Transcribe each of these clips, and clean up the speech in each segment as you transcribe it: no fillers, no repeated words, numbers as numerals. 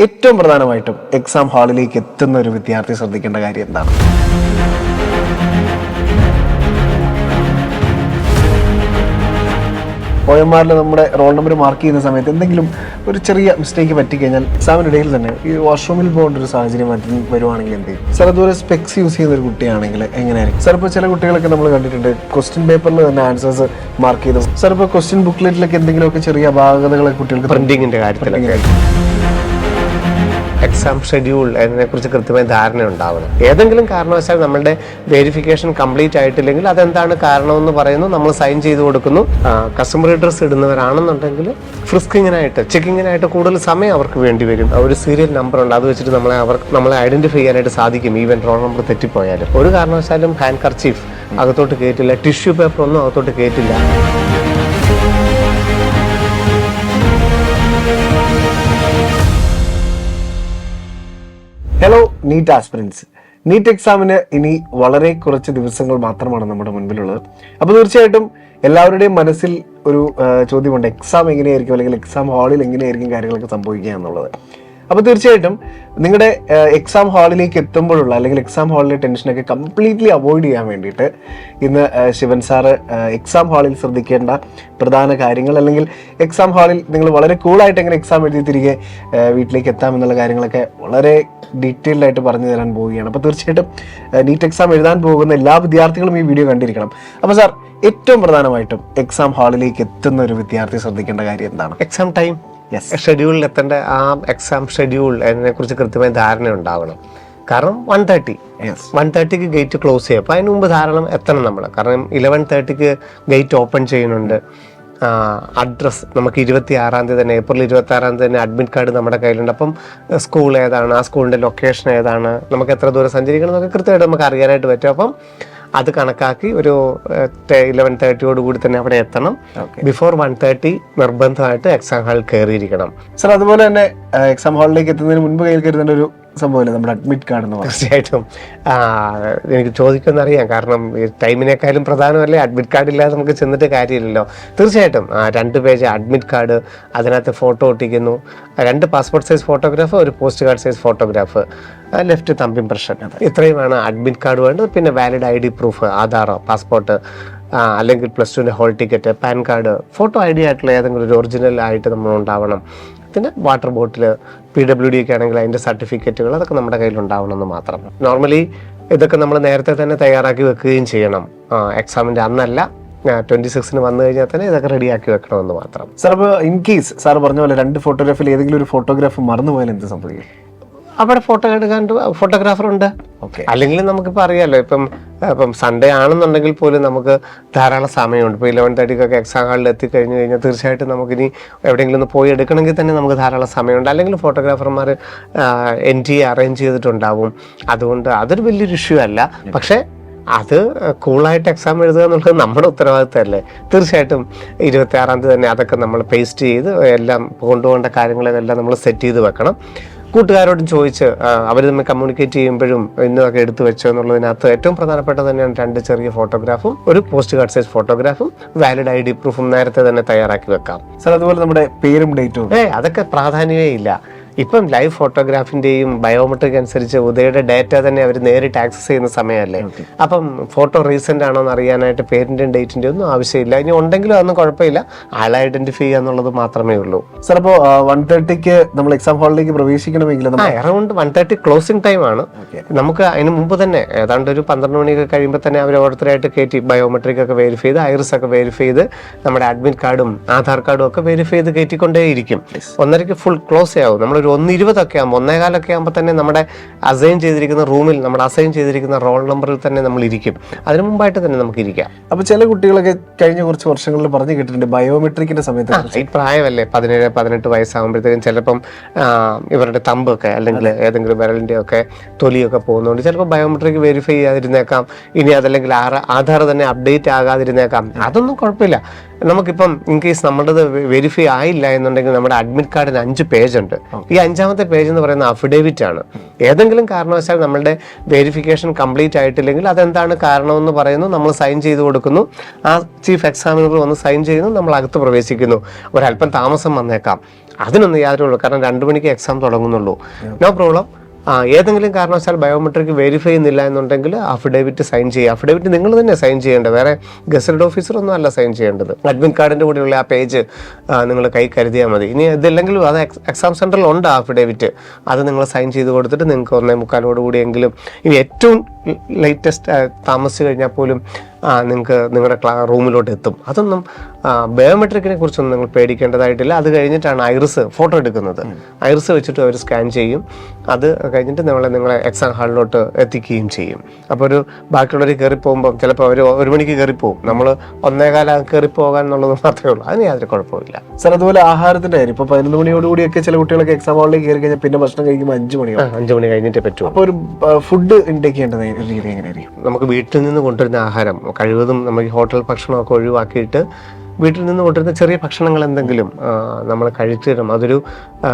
ഏറ്റവും പ്രധാനമായിട്ടും എക്സാം ഹാളിലേക്ക് എത്തുന്ന ഒരു വിദ്യാർത്ഥി ശ്രദ്ധിക്കേണ്ട കാര്യം എന്താണ്? OMR നമ്മുടെ റോൾ നമ്പർ മാർക്ക് ചെയ്യുന്ന സമയത്ത് എന്തെങ്കിലും ഒരു ചെറിയ മിസ്റ്റേക്ക് പറ്റിക്കഴിഞ്ഞാൽ എക്സാമിനിടയിൽ തന്നെ ഈ വാഷ്റൂമിൽ പോകേണ്ട ഒരു സാഹചര്യം വരുവാണെങ്കിൽ എന്ത് ചെയ്യും? സാർ അതുപോലെ സ്പെക്സ് യൂസ് ചെയ്യുന്ന ഒരു കുട്ടിയാണെങ്കിൽ എങ്ങനെയായിരിക്കും? സാർ ഇപ്പോൾ ചില കുട്ടികളൊക്കെ നമ്മൾ കണ്ടിട്ടുണ്ട് ക്വസ്റ്റ്യൻ പേപ്പറിൽ തന്നെ ആൻസേഴ്സ് മാർക്ക് ചെയ്തു. സാർ ഇപ്പോൾ ക്വസ്റ്റ്യൻ ബുക്ക്ലെറ്റിലൊക്കെ എന്തെങ്കിലുമൊക്കെ ചെറിയ അപാകതകളെ കുട്ടികൾക്ക് പ്രിന്റിങ്ങിന്റെ കാര്യത്തിലൊക്കെ എക്സാം ഷെഡ്യൂൾ അതിനെക്കുറിച്ച് കൃത്യമായ ധാരണ ഉണ്ടാവണം. ഏതെങ്കിലും കാരണവശാൽ നമ്മളുടെ വെരിഫിക്കേഷൻ കംപ്ലീറ്റ് ആയിട്ടില്ലെങ്കിൽ അതെന്താണ് കാരണമെന്ന് പറയുന്നു, നമ്മൾ സൈൻ ചെയ്ത് കൊടുക്കുന്നു. കസ്റ്റമർ അഡ്രസ് ഇടുന്നവരാണെന്നുണ്ടെങ്കിൽ ഫ്രിസ്കിങ്ങിനായിട്ട് ചെക്കിങ്ങിനായിട്ട് കൂടുതൽ സമയം അവർക്ക് വേണ്ടി വരും. ഒരു സീരിയൽ നമ്പർ ഉണ്ട്, അത് വെച്ചിട്ട് നമ്മളെ ഐഡന്റിഫൈ ചെയ്യാനായിട്ട് സാധിക്കും. ഈവൻ റോൾ നമ്പർ തെറ്റിപ്പോയാലും ഒരു കാരണവശാലും ഹാൻഡ് കർച്ചീഫ് അകത്തോട്ട് കയറ്റില്ല, ടിഷ്യൂ പേപ്പർ ഒന്നും അകത്തോട്ട് കയറ്റില്ല. ഹലോ നീറ്റ് ആസ്പിരൻസ്, നീറ്റ് എക്സാമിന് ഇനി വളരെ കുറച്ച് ദിവസങ്ങൾ മാത്രമാണ് നമ്മുടെ മുൻപിലുള്ളത്. അപ്പോൾ തീർച്ചയായിട്ടും എല്ലാവരുടെയും മനസ്സിൽ ഒരു ചോദ്യമുണ്ട്, എക്സാം എങ്ങനെയായിരിക്കും അല്ലെങ്കിൽ എക്സാം ഹാളിൽ എങ്ങനെയായിരിക്കും കാര്യങ്ങളൊക്കെ സംഭവിക്കുക എന്നുള്ളത്. അപ്പോൾ തീർച്ചയായിട്ടും നിങ്ങളുടെ എക്സാം ഹാളിലേക്ക് എത്തുമ്പോഴുള്ള അല്ലെങ്കിൽ എക്സാം ഹാളിലെ ടെൻഷനൊക്കെ കംപ്ലീറ്റ്ലി അവോയ്ഡ് ചെയ്യാൻ വേണ്ടിയിട്ട് ഇന്ന് ശിവൻ സാറ് എക്സാം ഹാളിൽ ശ്രദ്ധിക്കേണ്ട പ്രധാന കാര്യങ്ങൾ, അല്ലെങ്കിൽ എക്സാം ഹാളിൽ നിങ്ങൾ വളരെ കൂളായിട്ട് എങ്ങനെ എക്സാം എഴുതി തിരികെ വീട്ടിലേക്ക് എത്താമെന്നുള്ള കാര്യങ്ങളൊക്കെ വളരെ ഡീറ്റെയിൽഡ് ആയിട്ട് പറഞ്ഞു തരാൻ പോവുകയാണ്. അപ്പോൾ തീർച്ചയായിട്ടും നീറ്റ് എക്സാം എഴുതാൻ പോകുന്ന എല്ലാ വിദ്യാർത്ഥികളും ഈ വീഡിയോ കണ്ടിരിക്കണം. അപ്പോൾ സാർ, ഏറ്റവും പ്രധാനമായിട്ടും എക്സാം ഹാളിലേക്ക് എത്തുന്ന ഒരു വിദ്യാർത്ഥി ശ്രദ്ധിക്കേണ്ട കാര്യം എന്താണ്? എക്സാം ടൈം ഷെഡ്യൂളിൽ എത്തേണ്ട ആ എക്സാം ഷെഡ്യൂൾ അതിനെക്കുറിച്ച് കൃത്യമായ ധാരണ ഉണ്ടാവണം. കാരണം 1:30ക്ക് ഗേറ്റ് ക്ലോസ് ചെയ്യും. അപ്പോൾ അതിന് മുമ്പ് ധാരാളം എത്തണം നമ്മൾ. കാരണം 11:30ക്ക് ഗേറ്റ് ഓപ്പൺ ചെയ്യുന്നുണ്ട്. അഡ്രസ്സ് നമുക്ക് 26-ാം തീയതി തന്നെ, ഏപ്രിൽ 26-ാം തീയതി തന്നെ അഡ്മിറ്റ് കാർഡ് നമ്മുടെ കയ്യിലുണ്ട്. അപ്പം സ്കൂൾ ഏതാണ്, ആ സ്കൂളിൻ്റെ ലൊക്കേഷൻ ഏതാണ്, നമുക്ക് എത്ര ദൂരം സഞ്ചരിക്കണം എന്നൊക്കെ കൃത്യമായിട്ട് നമുക്ക് അറിയാനായിട്ട് പറ്റും. അപ്പം അത് കണക്കാക്കി ഒരു 11:30 കൂടി തന്നെ അവിടെ എത്തണം. ബിഫോർ 1:30 നിർബന്ധമായിട്ട് എക്സാം ഹാളിൽ കയറിയിരിക്കണം. സാർ, അതുപോലെ തന്നെ എക്സാം ഹാളിലേക്ക് എത്തുന്നതിന് മുൻപ് കയ്യിൽ കരുതേണ്ട ഒരു സംഭവമല്ലേ നമ്മുടെ അഡ്മിറ്റ് കാർഡ് എന്ന് പറയുന്നത്? തീർച്ചയായിട്ടും എനിക്ക് ചോദിക്കുമെന്നറിയാം. കാരണം ടൈമിനേക്കാളും പ്രധാനമല്ലേ, അഡ്മിറ്റ് കാർഡ് ഇല്ലാതെ നമുക്ക് ചെന്നിട്ട് കാര്യമില്ലല്ലോ. തീർച്ചയായിട്ടും 2 പേജ് അഡ്മിറ്റ് കാർഡ്, അതിനകത്ത് ഫോട്ടോ ഒട്ടിക്കുന്നു, 2 പാസ്പോർട്ട് സൈസ് ഫോട്ടോഗ്രാഫ്, ഒരു post card size photograph, left thumb impression, ഇത്രയുമാണ് അഡ്മിറ്റ് കാർഡ് വേണ്ടത്. പിന്നെ വാലിഡ് ID പ്രൂഫ്, ആധാറോ പാസ്പോർട്ട് അല്ലെങ്കിൽ +2 hall ticket, pan card, photo ID ആയിട്ടുള്ള ഏതെങ്കിലും ഒരു ഒറിജിനൽ ആയിട്ട് നമ്മൾ ഉണ്ടാവണം. പിന്നെ വാട്ടർ ബോട്ടിൽ, PWD ഒക്കെ ആണെങ്കിൽ അതിൻ്റെ സർട്ടിഫിക്കറ്റുകൾ, അതൊക്കെ നമ്മുടെ കയ്യിൽ ഉണ്ടാവണമെന്ന് മാത്രം. നോർമലി ഇതൊക്കെ നമ്മൾ നേരത്തെ തന്നെ തയ്യാറാക്കി വെക്കുകയും ചെയ്യണം. എക്സാമിൻ്റെ അന്നല്ല, 26-ന് വന്നു കഴിഞ്ഞാൽ തന്നെ ഇതൊക്കെ റെഡിയാക്കി വെക്കണമെന്ന് മാത്രം. സാർ, ഇപ്പോൾ ഇൻ കേസ് സാർ പറഞ്ഞ പോലെ 2 ഫോട്ടോഗ്രാഫിൽ ഏതെങ്കിലും ഒരു ഫോട്ടോഗ്രാഫ് മറന്നുപോയാൽ എന്ത് സംഭവിക്കും? അവിടെ ഫോട്ടോ എടുക്കാൻ ഫോട്ടോഗ്രാഫർ ഉണ്ട്. അല്ലെങ്കിൽ നമുക്കിപ്പോൾ അറിയാമല്ലോ, ഇപ്പം സൺഡേ ആണെന്നുണ്ടെങ്കിൽ പോലും നമുക്ക് ധാരാളം സമയമുണ്ട്. ഇപ്പോൾ 11:30ക്കൊക്കെ എക്സാം ഹാളിൽ എത്തിക്കഴിഞ്ഞ് കഴിഞ്ഞാൽ തീർച്ചയായിട്ടും നമുക്കിനി എവിടെയെങ്കിലും ഒന്ന് പോയി എടുക്കണമെങ്കിൽ തന്നെ നമുക്ക് ധാരാളം സമയമുണ്ട്. അല്ലെങ്കിൽ ഫോട്ടോഗ്രാഫർമാർ NTA അറേഞ്ച് ചെയ്തിട്ടുണ്ടാവും. അതുകൊണ്ട് അതൊരു വലിയൊരു ഇഷ്യൂ അല്ല. പക്ഷേ അത് കൂളായിട്ട് എക്സാം എഴുതുക എന്നുള്ളത് നമ്മുടെ ഉത്തരവാദിത്തമല്ലേ. തീർച്ചയായിട്ടും 26-ാം തീയതി തന്നെ അതൊക്കെ നമ്മൾ പേസ്റ്റ് ചെയ്ത് എല്ലാം കൊണ്ടുപോകേണ്ട കാര്യങ്ങളെല്ലാം നമ്മൾ സെറ്റ് ചെയ്ത് വെക്കണം. കൂട്ടുകാരോടും ചോദിച്ച് അവർ തമ്മിൽ കമ്മ്യൂണിക്കേറ്റ് ചെയ്യുമ്പോഴും ഇന്നതൊക്കെ എടുത്തു വെച്ചോ എന്നുള്ളതിനകത്ത് ഏറ്റവും പ്രധാനപ്പെട്ട തന്നെയാണ് 2 ചെറിയ ഫോട്ടോഗ്രാഫും ഒരു പോസ്റ്റ് കാർഡ് സൈസ് ഫോട്ടോഗ്രാഫും വാലിഡ് ID പ്രൂഫും നേരത്തെ തന്നെ തയ്യാറാക്കി വെക്കാം. സാർ, അതുപോലെ നമ്മുടെ പേരും ഡേറ്റും അതൊക്കെ പ്രാധാന്യമേ ഇല്ല. ഇപ്പം ലൈവ് ഫോട്ടോഗ്രാഫിന്റെയും ബയോമെട്രിക് അനുസരിച്ച് ഉദയയുടെ ഡേറ്റ തന്നെ അവർ നേരിട്ട് ആക്സസ് ചെയ്യുന്ന സമയമല്ലേ. അപ്പം ഫോട്ടോ റീസെന്റ് ആണോ എന്ന് അറിയാനായിട്ട് പേരിന്റെയും ഡേറ്റിന്റെയും ഒന്നും ആവശ്യമില്ല. ഇനി ഉണ്ടെങ്കിലും അതൊന്നും കുഴപ്പമില്ല, ആളെ ഐഡന്റിഫൈ ചെയ്യുക എന്നുള്ളത് മാത്രമേ ഉള്ളൂ. സാർ, അപ്പോൾ 1:30ക്ക് നമ്മൾ എക്സാം ഹാളിലേക്ക് പ്രവേശിക്കണമെങ്കിൽ അറൗണ്ട് 1:30 ക്ലോസിംഗ് ടൈം ആണ്. നമുക്ക് അതിന് മുമ്പ് തന്നെ ഏതാണ്ട് ഒരു 12 മണിയൊക്കെ കഴിയുമ്പോൾ തന്നെ അവർ ഓരോരുത്തരായിട്ട് കയറ്റി ബയോമെട്രിക് ഒക്കെ വെരിഫൈ ചെയ്ത്, ഐറിസ് ഒക്കെ വെരിഫൈ ചെയ്ത്, നമ്മുടെ അഡ്മിറ്റ് കാർഡും ആധാർ കാർഡും ഒക്കെ വെരിഫൈ ചെയ്ത് കയറ്റിക്കൊണ്ടേയിരിക്കും. 1:30ക്ക് ഫുൾ ക്ലോസ് ആവും. നമ്മളൊരു 1:20 ആകുമ്പോൾ 1:15 ആകുമ്പോൾ തന്നെ നമ്മുടെ അസൈൻ ചെയ്തിരിക്കുന്ന റൂമിൽ, നമ്മുടെ അസൈൻ ചെയ്തിരിക്കുന്ന റോൾ നമ്പറിൽ തന്നെ നമ്മൾ ഇരിക്കും. അതിന് മുമ്പായിട്ട് തന്നെ നമുക്ക് ഇരിക്കാം. അപ്പോൾ ചില കുട്ടികളൊക്കെ കഴിഞ്ഞ കുറച്ച് വർഷങ്ങളിൽ പറഞ്ഞു കേട്ടിട്ടുണ്ട്, ബയോമെട്രിക്കിന്റെ സമയത്ത് ഈ പ്രായമല്ലേ 17-18 വയസ്സാകുമ്പോഴത്തേക്കും ചിലപ്പം ഇവരുടെ തമ്പൊക്കെ അല്ലെങ്കിൽ ഏതെങ്കിലും വിരലിൻ്റെ ഒക്കെ തൊലിയൊക്കെ പോകുന്നതുകൊണ്ട് ചിലപ്പോൾ ബയോമെട്രിക് വെരിഫൈ ചെയ്യാതിരുന്നേക്കാം. ഇനി അതല്ലെങ്കിൽ ആധാർ തന്നെ അപ്ഡേറ്റ് ആകാതിരുന്നേക്കാം. അതൊന്നും കുഴപ്പമില്ല. നമുക്കിപ്പം ഇൻ കേസ് നമ്മുടേത് വെരിഫൈ ആയില്ല എന്നുണ്ടെങ്കിൽ നമ്മുടെ അഡ്മിറ്റ് കാർഡിന് 5 പേജ് ഉണ്ട്. ഈ 5ാമത്തെ പേജ് എന്ന് പറയുന്ന അഫിഡേവിറ്റ് ആണ്. ഏതെങ്കിലും കാരണവശാൽ നമ്മളുടെ വെരിഫിക്കേഷൻ കംപ്ലീറ്റ് ആയിട്ടില്ലെങ്കിൽ അതെന്താണ് കാരണമെന്ന് പറയുന്നു, നമ്മൾ സൈൻ ചെയ്ത് കൊടുക്കുന്നു, ആ ചീഫ് എക്സാമിനർ വന്ന് സൈൻ ചെയ്യുന്നു, നമ്മൾ അകത്ത് പ്രവേശിക്കുന്നു. ഒരല്പം താമസം വന്നേക്കാം. അതിനൊന്നും യാതൊരു, കാരണം 2 മണിക്ക് എക്സാം തുടങ്ങുന്നുള്ളൂ, നോ പ്രോബ്ലം. ഏതെങ്കിലും കാരണവശാൽ ബയോമെട്രിക് വെരിഫൈ ചെയ്യുന്നില്ല എന്നുണ്ടെങ്കിൽ അഫിഡേവിറ്റ് സൈൻ ചെയ്യുക. അഫിഡേവിറ്റ് നിങ്ങൾ തന്നെ സൈൻ ചെയ്യേണ്ടത്, വേറെ ഗസറ്റഡ് ഓഫീസറൊന്നും അല്ല സൈൻ ചെയ്യേണ്ടത്. അഡ്മിറ്റ് കാർഡിൻ്റെ കൂടെയുള്ള ആ പേജ് നിങ്ങൾ കൈ കരുതിയാൽ മതി. ഇനി ഇതില്ലെങ്കിലും അത് എക്സാം സെൻറ്ററിൽ ഉണ്ട് അഫിഡേവിറ്റ്, അത് നിങ്ങൾ സൈൻ ചെയ്ത് കൊടുത്തിട്ട് നിങ്ങൾക്ക് 1:45 കൂടിയെങ്കിലും, ഇനി ഏറ്റവും ലേറ്റസ്റ്റ് താമസിച്ച് കഴിഞ്ഞാൽ പോലും നിങ്ങൾക്ക് നിങ്ങളുടെ റൂമിലോട്ട് എത്തും. അതൊന്നും ബയോമെട്രിക്കിനെ കുറിച്ചൊന്നും നിങ്ങൾ പേടിക്കേണ്ടതായിട്ടില്ല. അത് കഴിഞ്ഞിട്ടാണ് ഐറിസ് ഫോട്ടോ എടുക്കുന്നത്. ഐറിസ് വെച്ചിട്ട് അവർ സ്കാൻ ചെയ്യും. അത് കഴിഞ്ഞിട്ട് നിങ്ങളെ എക്സാം ഹാളിലോട്ട് എത്തിക്കുകയും ചെയ്യും. അപ്പോൾ ഒരു ബാക്കിയുള്ളവർ കയറി പോകുമ്പോൾ ചിലപ്പോൾ അവർ 1 മണിക്ക് കയറിപ്പോവും, നമ്മൾ 1:15 കയറി പോകാൻ എന്നുള്ളത് മാത്രമേ ഉള്ളൂ. അതിന് യാതൊരു കുഴപ്പമില്ല. സാർ, അതുപോലെ ആഹാരത്തിൻ്റെ കാര്യം, ഇപ്പോൾ 11 മണിയോടുകൂടിയൊക്കെ ചില കുട്ടികളൊക്കെ എക്സാം ഹാളിലേക്ക് കയറി കഴിഞ്ഞാൽ പിന്നെ ഭക്ഷണം കഴിക്കുമ്പോൾ 5 മണിയാവും. 5 മണി കഴിഞ്ഞിട്ടേ പറ്റും. അപ്പോൾ ഒരു ഫുഡ് ഇൻടേക്ക് ചെയ്യേണ്ടത് രീതി എങ്ങനെയായിരിക്കും? നമുക്ക് വീട്ടിൽ നിന്ന് കൊണ്ടുവരുന്ന ആഹാരം കഴിവതും നമുക്ക് ഹോട്ടൽ ഭക്ഷണമൊക്കെ ഒഴിവാക്കിയിട്ട് വീട്ടിൽ നിന്ന് കൊണ്ടുവരുന്ന ചെറിയ ഭക്ഷണങ്ങൾ എന്തെങ്കിലും നമ്മൾ കഴിച്ചിടണം. അതൊരു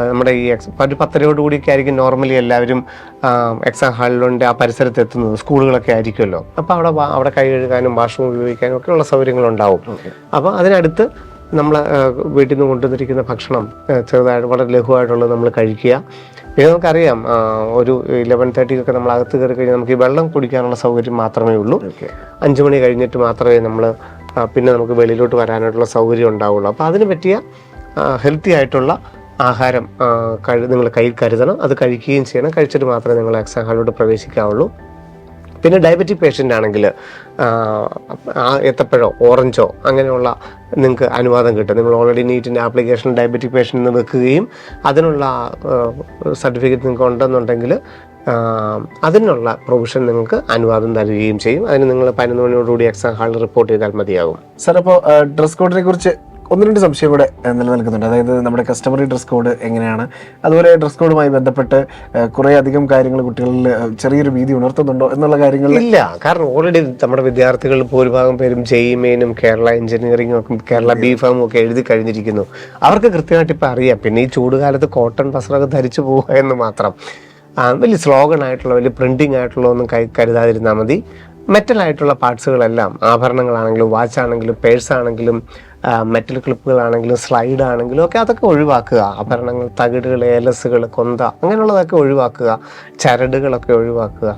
നമ്മുടെ ഈ ഒരു 10:30 ആയിരിക്കും നോർമലി എല്ലാവരും എക്സാം ഹാളിലുണ്ട് ആ പരിസരത്ത് എത്തുന്നത്, സ്കൂളുകളൊക്കെ ആയിരിക്കുമല്ലോ. അപ്പോൾ അവിടെ കൈ കഴുകാനും വാഷ്റൂം ഉപയോഗിക്കാനും ഒക്കെ ഉള്ള സൗകര്യങ്ങളുണ്ടാവും. അപ്പോൾ അതിനടുത്ത് നമ്മൾ വീട്ടിൽ നിന്ന് കൊണ്ടുവന്നിരിക്കുന്ന ഭക്ഷണം ചെറുതായിട്ട് വളരെ ലഘുവായിട്ടുള്ളത് നമ്മൾ കഴിക്കുക. പിന്നെ നമുക്കറിയാം ഒരു 11:30 നമ്മൾ അകത്ത് കയറി കഴിഞ്ഞാൽ നമുക്ക് ഈ വെള്ളം കുടിക്കാനുള്ള സൗകര്യം മാത്രമേ ഉള്ളൂ. 5 മണി കഴിഞ്ഞിട്ട് മാത്രമേ നമ്മൾ പിന്നെ നമുക്ക് വെളിയിലോട്ട് വരാനായിട്ടുള്ള സൗകര്യം ഉണ്ടാവുള്ളൂ. അപ്പോൾ അതിന് പറ്റിയ ഹെൽത്തി ആയിട്ടുള്ള ആഹാരം നിങ്ങൾ കയ്യിൽ കരുതണം. അത് കഴിക്കുകയും ചെയ്യണം. കഴിച്ചിട്ട് മാത്രമേ നിങ്ങൾ എക്സാം ഹാളിലോട്ട് പ്രവേശിക്കാവുള്ളൂ. പിന്നെ ഡയബറ്റിക് പേഷ്യൻ്റ് ആണെങ്കിൽ ഏത്തപ്പഴോ ഓറഞ്ചോ അങ്ങനെയുള്ള നിങ്ങൾക്ക് അനുവാദം കിട്ടും. നിങ്ങൾ ഓൾറെഡി നീറ്റിൻ്റെ ആപ്ലിക്കേഷൻ ഡയബറ്റിക് പേഷ്യൻ്റ് വെക്കുകയും അതിനുള്ള സർട്ടിഫിക്കറ്റ് നിങ്ങൾക്ക് ഉണ്ടെന്നുണ്ടെങ്കിൽ അതിനുള്ള പ്രൊവിഷൻ നിങ്ങൾക്ക് അനുവാദം തരികയും ചെയ്യും. അതിന് നിങ്ങൾ 11 മണിയോടുകൂടി എക്സാം ഹാളിൽ റിപ്പോർട്ട് ചെയ്താൽ മതിയാകും. സാർ, അപ്പോൾ ഡ്രസ് കോഡിനെ കുറിച്ച് 1-2 സംശയം കൂടെ നിലനിൽക്കുന്നുണ്ട്. അതായത് നമ്മുടെ കസ്റ്റമറി ഡ്രസ് കോഡ് എങ്ങനെയാണ്, അതുപോലെ ഡ്രസ് കോഡുമായി ബന്ധപ്പെട്ട് കുറേ അധികം കാര്യങ്ങൾ കുട്ടികളിൽ ചെറിയൊരു ഭീതി ഉണർത്തുന്നുണ്ടോ എന്നുള്ള കാര്യങ്ങൾ ഇല്ല. കാരണം ഓൾറെഡി നമ്മുടെ വിദ്യാർത്ഥികൾ ഭൂരിഭാഗം പേരും JEE-മെയിനും കേരള എഞ്ചിനീയറിംഗും ഒക്കെ കേരള B.Pharm ഒക്കെ എഴുതി കഴിഞ്ഞിരിക്കുന്നു. അവർക്ക് കൃത്യമായിട്ട് ഇപ്പം അറിയാം. പിന്നെ ഈ ചൂടുകാലത്ത് കോട്ടൺ വസ്ത്രമൊക്കെ ധരിച്ചു പോവുക എന്ന് മാത്രം. വലിയ സ്ലോഗൻ ആയിട്ടുള്ള വലിയ പ്രിന്റിംഗ് ആയിട്ടുള്ള ഒന്നും കരുതാതിരുന്നാൽ മതി. മെറ്റലായിട്ടുള്ള പാർട്സുകളെല്ലാം, ആഭരണങ്ങളാണെങ്കിലും വാച്ചാണെങ്കിലും പേഴ്സാണെങ്കിലും മെറ്റൽ ക്ലിപ്പുകളാണെങ്കിലും സ്ലൈഡ് ആണെങ്കിലും ഒക്കെ അതൊക്കെ ഒഴിവാക്കുക. ആഭരണങ്ങൾ, തകിടുകൾ, ഏലസുകൾ, കൊന്ത അങ്ങനെയുള്ളതൊക്കെ ഒഴിവാക്കുക. ചരടുകളൊക്കെ ഒഴിവാക്കുക.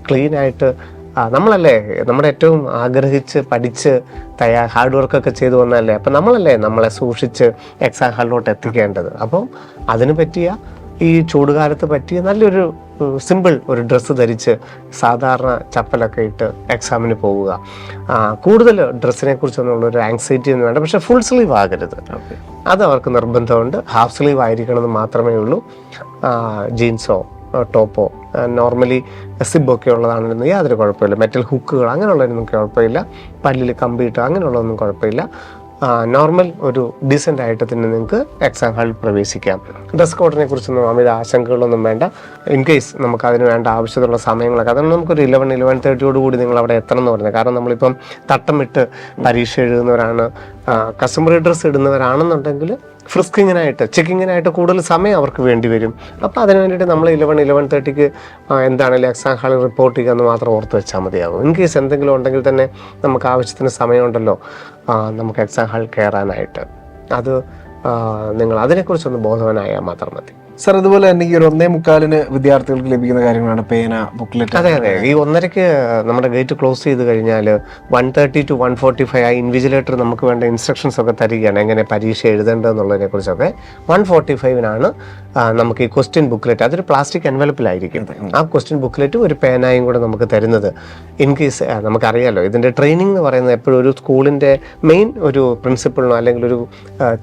ക്ലീനായിട്ട് നമ്മളല്ലേ നമ്മുടെ ഏറ്റവും ആഗ്രഹിച്ച് പഠിച്ച് ഹാർഡ് വർക്കൊക്കെ ചെയ്തു വന്നല്ലേ. അപ്പം നമ്മളെ സൂക്ഷിച്ച് എക്സാം ഹാളിലോട്ട് എത്തിക്കേണ്ടത്. അപ്പം അതിന് പറ്റിയ ഈ ചൂടുകാലത്ത് പറ്റിയ നല്ലൊരു സിമ്പിൾ ഒരു ഡ്രസ്സ് ധരിച്ച് സാധാരണ ചപ്പലൊക്കെ ഇട്ട് എക്സാമിന് പോവുക. കൂടുതൽ ഡ്രസ്സിനെ കുറിച്ചൊന്നുള്ളൊരു ആങ്സൈറ്റി ഒന്നും വേണ്ട. പക്ഷേ ഫുൾ സ്ലീവ് ആകരുത്, അത് അവർക്ക് നിർബന്ധമുണ്ട്. ഹാഫ് സ്ലീവ് ആയിരിക്കണമെന്ന് മാത്രമേ ഉള്ളൂ. ജീൻസോ ടോപ്പോ നോർമലി സിബൊക്കെ ഉള്ളതാണെന്ന് യാതൊരു കുഴപ്പമില്ല. മെറ്റൽ ഹുക്കുകൾ അങ്ങനെയുള്ളതിനൊന്നും കുഴപ്പമില്ല. പല്ലിൽ കമ്പിയിട്ട് അങ്ങനെയുള്ളതൊന്നും കുഴപ്പമില്ല. നോർമൽ ഒരു ഡീസൻ്റ് ആയിട്ട് തന്നെ നിങ്ങൾക്ക് എക്സാം ഹാളിൽ പ്രവേശിക്കാം. ഡ്രസ് കോഡിനെ കുറിച്ചൊന്നും അമിത ആശങ്കകളൊന്നും വേണ്ട. ഇൻ കേസ് നമുക്ക് അതിന് വേണ്ട ആവശ്യമുള്ള സമയങ്ങളൊക്കെ അതാണ് നമുക്കൊരു 11-11:30 നിങ്ങൾ അവിടെ എത്തണം എന്ന് പറയുന്നത്. കാരണം നമ്മളിപ്പം തട്ടമിട്ട് പരീക്ഷ എഴുതുന്നവരാണ്, കസ്റ്റമറി ഡ്രസ്സ് ഇടുന്നവരാണെന്നുണ്ടെങ്കിൽ ഫ്രിസ്കിങ്ങിനായിട്ട് ചെക്കിങ്ങിനായിട്ട് കൂടുതൽ സമയം അവർക്ക് വേണ്ടി വരും. അപ്പോൾ അതിന് വേണ്ടിയിട്ട് നമ്മൾ 11-11:30 എന്താണെങ്കിലും എക്സാം ഹാളിൽ റിപ്പോർട്ട് ചെയ്യുക എന്ന് മാത്രം ഓർത്ത് വെച്ചാൽ മതിയാകും. ഇൻ കേസ് എന്തെങ്കിലും ഉണ്ടെങ്കിൽ തന്നെ നമുക്ക് ആവശ്യത്തിന് സമയമുണ്ടല്ലോ നമുക്ക് എക്സാം ഹാളിൽ കയറാനായിട്ട്. അത് നിങ്ങൾ അതിനെക്കുറിച്ചൊന്ന് ബോധവാനായാൽ മാത്രം മതി. സാർ, അതുപോലെ തന്നെ ഈ ഒരു 1:45 വിദ്യാർത്ഥികൾക്ക് ലഭിക്കുന്ന കാര്യങ്ങളാണ് പേന, ബുക്ക്ലെറ്റ്. അതെ, ഈ 1:30 നമ്മുടെ ഗേറ്റ് ക്ലോസ് ചെയ്ത് കഴിഞ്ഞാൽ 1:30 to 1:45 ആ ഇൻവിജിലേറ്റർ നമുക്ക് വേണ്ട ഇൻസ്ട്രക്ഷൻസ് ഒക്കെ തരികയാണ് എങ്ങനെ പരീക്ഷ എഴുതേണ്ടതെന്നുള്ളതിനെ കുറിച്ചൊക്കെ. 1:45 നമുക്ക് ഈ ക്വസ്റ്റ്യൻ ബുക്ക്ലെറ്റ്, അതൊരു പ്ലാസ്റ്റിക് എൻവലപ്പിലായിരിക്കും. ആ ക്വസ്റ്റ്യൻ ബുക്ക്ലെറ്റും ഒരു പേനായും കൂടെ നമുക്ക് തരുന്നത്. ഇൻ കേസ് നമുക്കറിയാമല്ലോ ഇതിൻ്റെ ട്രെയിനിങ് എന്ന് പറയുന്നത് എപ്പോഴും ഒരു സ്കൂളിൻ്റെ മെയിൻ ഒരു പ്രിൻസിപ്പളിനോ അല്ലെങ്കിൽ ഒരു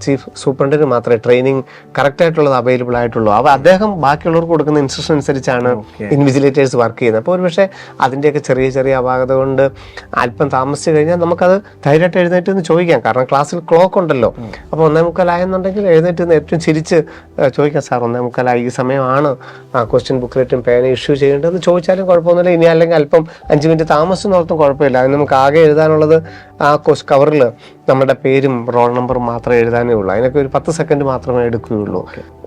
ചീഫ് സൂപ്രണ്ടിന് മാത്രമേ ട്രെയിനിങ് കറക്റ്റായിട്ടുള്ളത് അവൈലബിൾ ആയിട്ടുള്ളൂ. അദ്ദേഹം ബാക്കിയുള്ളവർക്ക് കൊടുക്കുന്ന ഇൻസ്ട്രക്ഷൻ അനുസരിച്ചാണ് ഇൻവിജിലേറ്റേഴ്സ് വർക്ക് ചെയ്യുന്നത്. അപ്പോൾ ഒരു പക്ഷേ അതിൻ്റെയൊക്കെ ചെറിയ അപാകത കൊണ്ട് അല്പം താമസിച്ച് കഴിഞ്ഞാൽ നമുക്കത് ധൈര്യമായിട്ട് എഴുന്നേറ്റ് എന്ന് ചോദിക്കാം. കാരണം ക്ലാസ്സിൽ ക്ലോക്ക് ഉണ്ടല്ലോ. അപ്പോൾ 1:45 എഴുന്നേറ്റ് നിന്ന് ഏറ്റവും ചിരിച്ച് ചോദിക്കാം, സാർ 1:45 ഈ സമയമാണ് ക്വസ്റ്റ്യൻ ബുക്ക്ലെറ്റും പേന ഇഷ്യൂ ചെയ്യേണ്ടതെന്ന് ചോദിച്ചാലും കുഴപ്പമൊന്നുമില്ല. ഇനി അല്ലെങ്കിൽ അല്പം 5 മിനിറ്റ് താമസം നോർത്തും കുഴപ്പമില്ല. അതിന് നമുക്ക് ആകെ എഴുതാനുള്ളത് ആ കവറിൽ നമ്മുടെ പേരും റോൾ നമ്പറും മാത്രമേ എഴുതാനേ ഉള്ളൂ. അതിനൊക്കെ ഒരു 10 സെക്കൻഡ് മാത്രമേ എടുക്കുകയുള്ളൂ.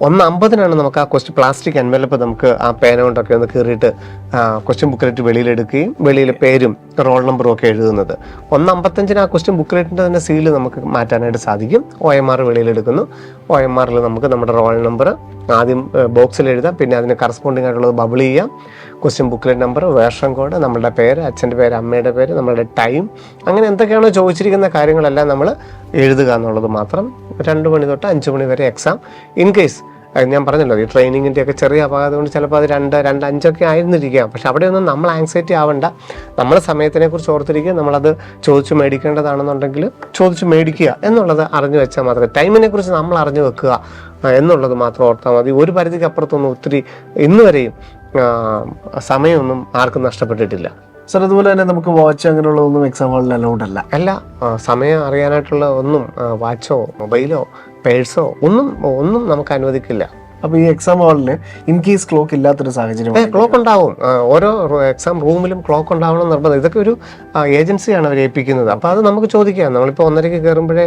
1:50 ആണ് നമുക്ക് ആ ക്വസ്റ്റ്യൻ പ്ലാസ്റ്റിക് എൻവലപ്പ് നമുക്ക് ആ പേന കൊണ്ടൊക്കെ ഒന്ന് കീറിയിട്ട് ക്വസ്റ്റ്യൻ ബുക്ക്ലെറ്റ് വെളിയിലെടുക്കുകയും വെളിയിൽ പേരും റോൾ നമ്പറും ഒക്കെ എഴുതുന്നത്. 1:55 ആ ക്വസ്റ്റ്യൻ ബുക്ക്ലെറ്റിൻ്റെ തന്നെ സീല് നമുക്ക് മാറ്റാനായിട്ട് സാധിക്കും. OMR വെളിയിലെടുക്കുന്നു. OMRൽ നമുക്ക് നമ്മുടെ റോൾ നമ്പർ ആദ്യം ബോക്സിൽ എഴുതാം, പിന്നെ അതിന് കറസ്പോണ്ടിങ് ആയിട്ടുള്ളത് ബബിൾ ചെയ്യാം. Question booklet number, version code, നമ്മുടെ പേര്, അച്ഛൻ്റെ പേര്, അമ്മയുടെ പേര്, നമ്മുടെ ടൈം, അങ്ങനെ എന്തൊക്കെയാണോ ചോദിച്ചിരിക്കുന്ന കാര്യങ്ങളെല്ലാം നമ്മൾ എഴുതുക എന്നുള്ളത് മാത്രം. 2 മണി തൊട്ട് 5 മണി വരെ എക്സാം. ഇൻ കേസ് ഞാൻ പറഞ്ഞല്ലോ, ഈ ട്രെയിനിങ്ങിൻ്റെ ഒക്കെ ചെറിയ അപാകത കൊണ്ട് ചിലപ്പോൾ അത് 2-5 ആയിരുന്നിരിക്കാം. പക്ഷെ അവിടെയൊന്നും നമ്മൾ ആങ്സൈറ്റി ആവണ്ട. നമ്മൾ സമയത്തിനെ കുറിച്ച് ഓർത്തിരിക്കുക. നമ്മളത് ചോദിച്ചു മേടിക്കേണ്ടതാണെന്നുണ്ടെങ്കിൽ ചോദിച്ചു മേടിക്കുക എന്നുള്ളത് അറിഞ്ഞു വെച്ചാൽ മാത്രമേ, ടൈമിനെ കുറിച്ച് നമ്മൾ അറിഞ്ഞു വെക്കുക എന്നുള്ളത് മാത്രം ഓർത്താൽ മതി. ഒരു പരിധിക്ക് അപ്പുറത്തൊന്നും ഒത്തിരി ഇന്ന് വരെയും സമയമൊന്നും ആർക്കും നഷ്ടപ്പെട്ടിട്ടില്ല. സർ, അതുപോലെ തന്നെ നമുക്ക് വാച്ച് അങ്ങനെയുള്ളതൊന്നും എക്സാം ഹാളിൽ അലൗഡ് അല്ല. സമയം അറിയാനായിട്ടുള്ള ഒന്നും വാച്ചോ മൊബൈലോ പേഴ്സോ ഒന്നും നമുക്ക് അനുവദിക്കില്ല. അപ്പോൾ ഈ എക്സാം ഹാളിൽ ഇൻ കേസ് ക്ലോക്ക് ഇല്ലാത്തൊരു സാഹചര്യം, ക്ലോക്ക് ഉണ്ടാവും. ഓരോ എക്സാം റൂമിലും ക്ലോക്ക് ഉണ്ടാവണം നിർബന്ധം. ഇതൊക്കെ ഒരു ഏജൻസിയാണ് അവർ ഏൽപ്പിക്കുന്നത്. അപ്പോൾ അത് നമുക്ക് ചോദിക്കാം. നമ്മളിപ്പോൾ 1:30 കയറുമ്പോഴേ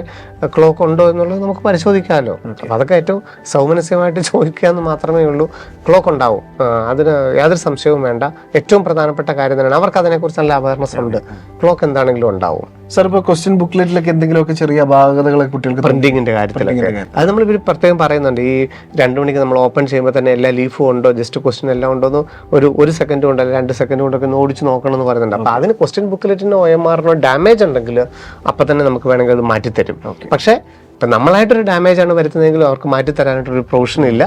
ക്ലോക്ക് ഉണ്ടോ എന്നുള്ളത് നമുക്ക് പരിശോധിക്കാമല്ലോ. അപ്പോൾ അതൊക്കെ ഏറ്റവും സൗമനസ്യമായിട്ട് ചോദിക്കുക എന്ന് മാത്രമേ ഉള്ളൂ. ക്ലോക്ക് ഉണ്ടാവും, അതിന് യാതൊരു സംശയവും വേണ്ട. ഏറ്റവും പ്രധാനപ്പെട്ട കാര്യം തന്നെയാണ്. അവർക്ക് അതിനെക്കുറിച്ച് നല്ല അവയർനെസ് ഉണ്ട്. ക്ലോക്ക് എന്താണെങ്കിലും ഉണ്ടാവും. സർ, ഇപ്പോൾ ക്വസ്റ്റ്യൻ ബുക്ക്ലെറ്റിലൊക്കെ എന്തെങ്കിലുമൊക്കെ ചെറിയ അപാകതകളൊക്കെ കുട്ടികൾക്ക് പ്രിന്റിങ്ങിന്റെ കാര്യത്തിലൊക്കെ അത് നമ്മൾ ഇവർ പ്രത്യേകം പറയുന്നുണ്ട്. ഈ 2 മണിക്ക് നമ്മൾ ഓപ്പൺ ചെയ്യുമ്പോൾ തന്നെ എല്ലാ ലീഫും ഉണ്ടോ, ജസ്റ്റ് ക്വസ്റ്റ്യൻ എല്ലാം ഉണ്ടോ എന്ന് ഒരു സെക്കൻഡ് കൊണ്ട് അല്ലെങ്കിൽ 2 സെക്കൻഡ് കൊണ്ടൊക്കെ ഓടിച്ച് നോക്കണം എന്ന് പറയുന്നുണ്ട്. അപ്പോൾ അതിന് ക്വസ്റ്റ്യൻ ബുക്ക്ലെറ്റിനോ OMRനോ ഡാമേജ് ഉണ്ടെങ്കിൽ അപ്പം തന്നെ നമുക്ക് വേണമെങ്കിൽ അത് മാറ്റിത്തരും. പക്ഷേ ഇപ്പം നമ്മളായിട്ടൊരു ഡാമേജ് ആണ് വരുത്തുന്നതെങ്കിൽ അവർക്ക് മാറ്റിത്തരാനായിട്ടൊരു പ്രൊവിഷൻ ഇല്ല.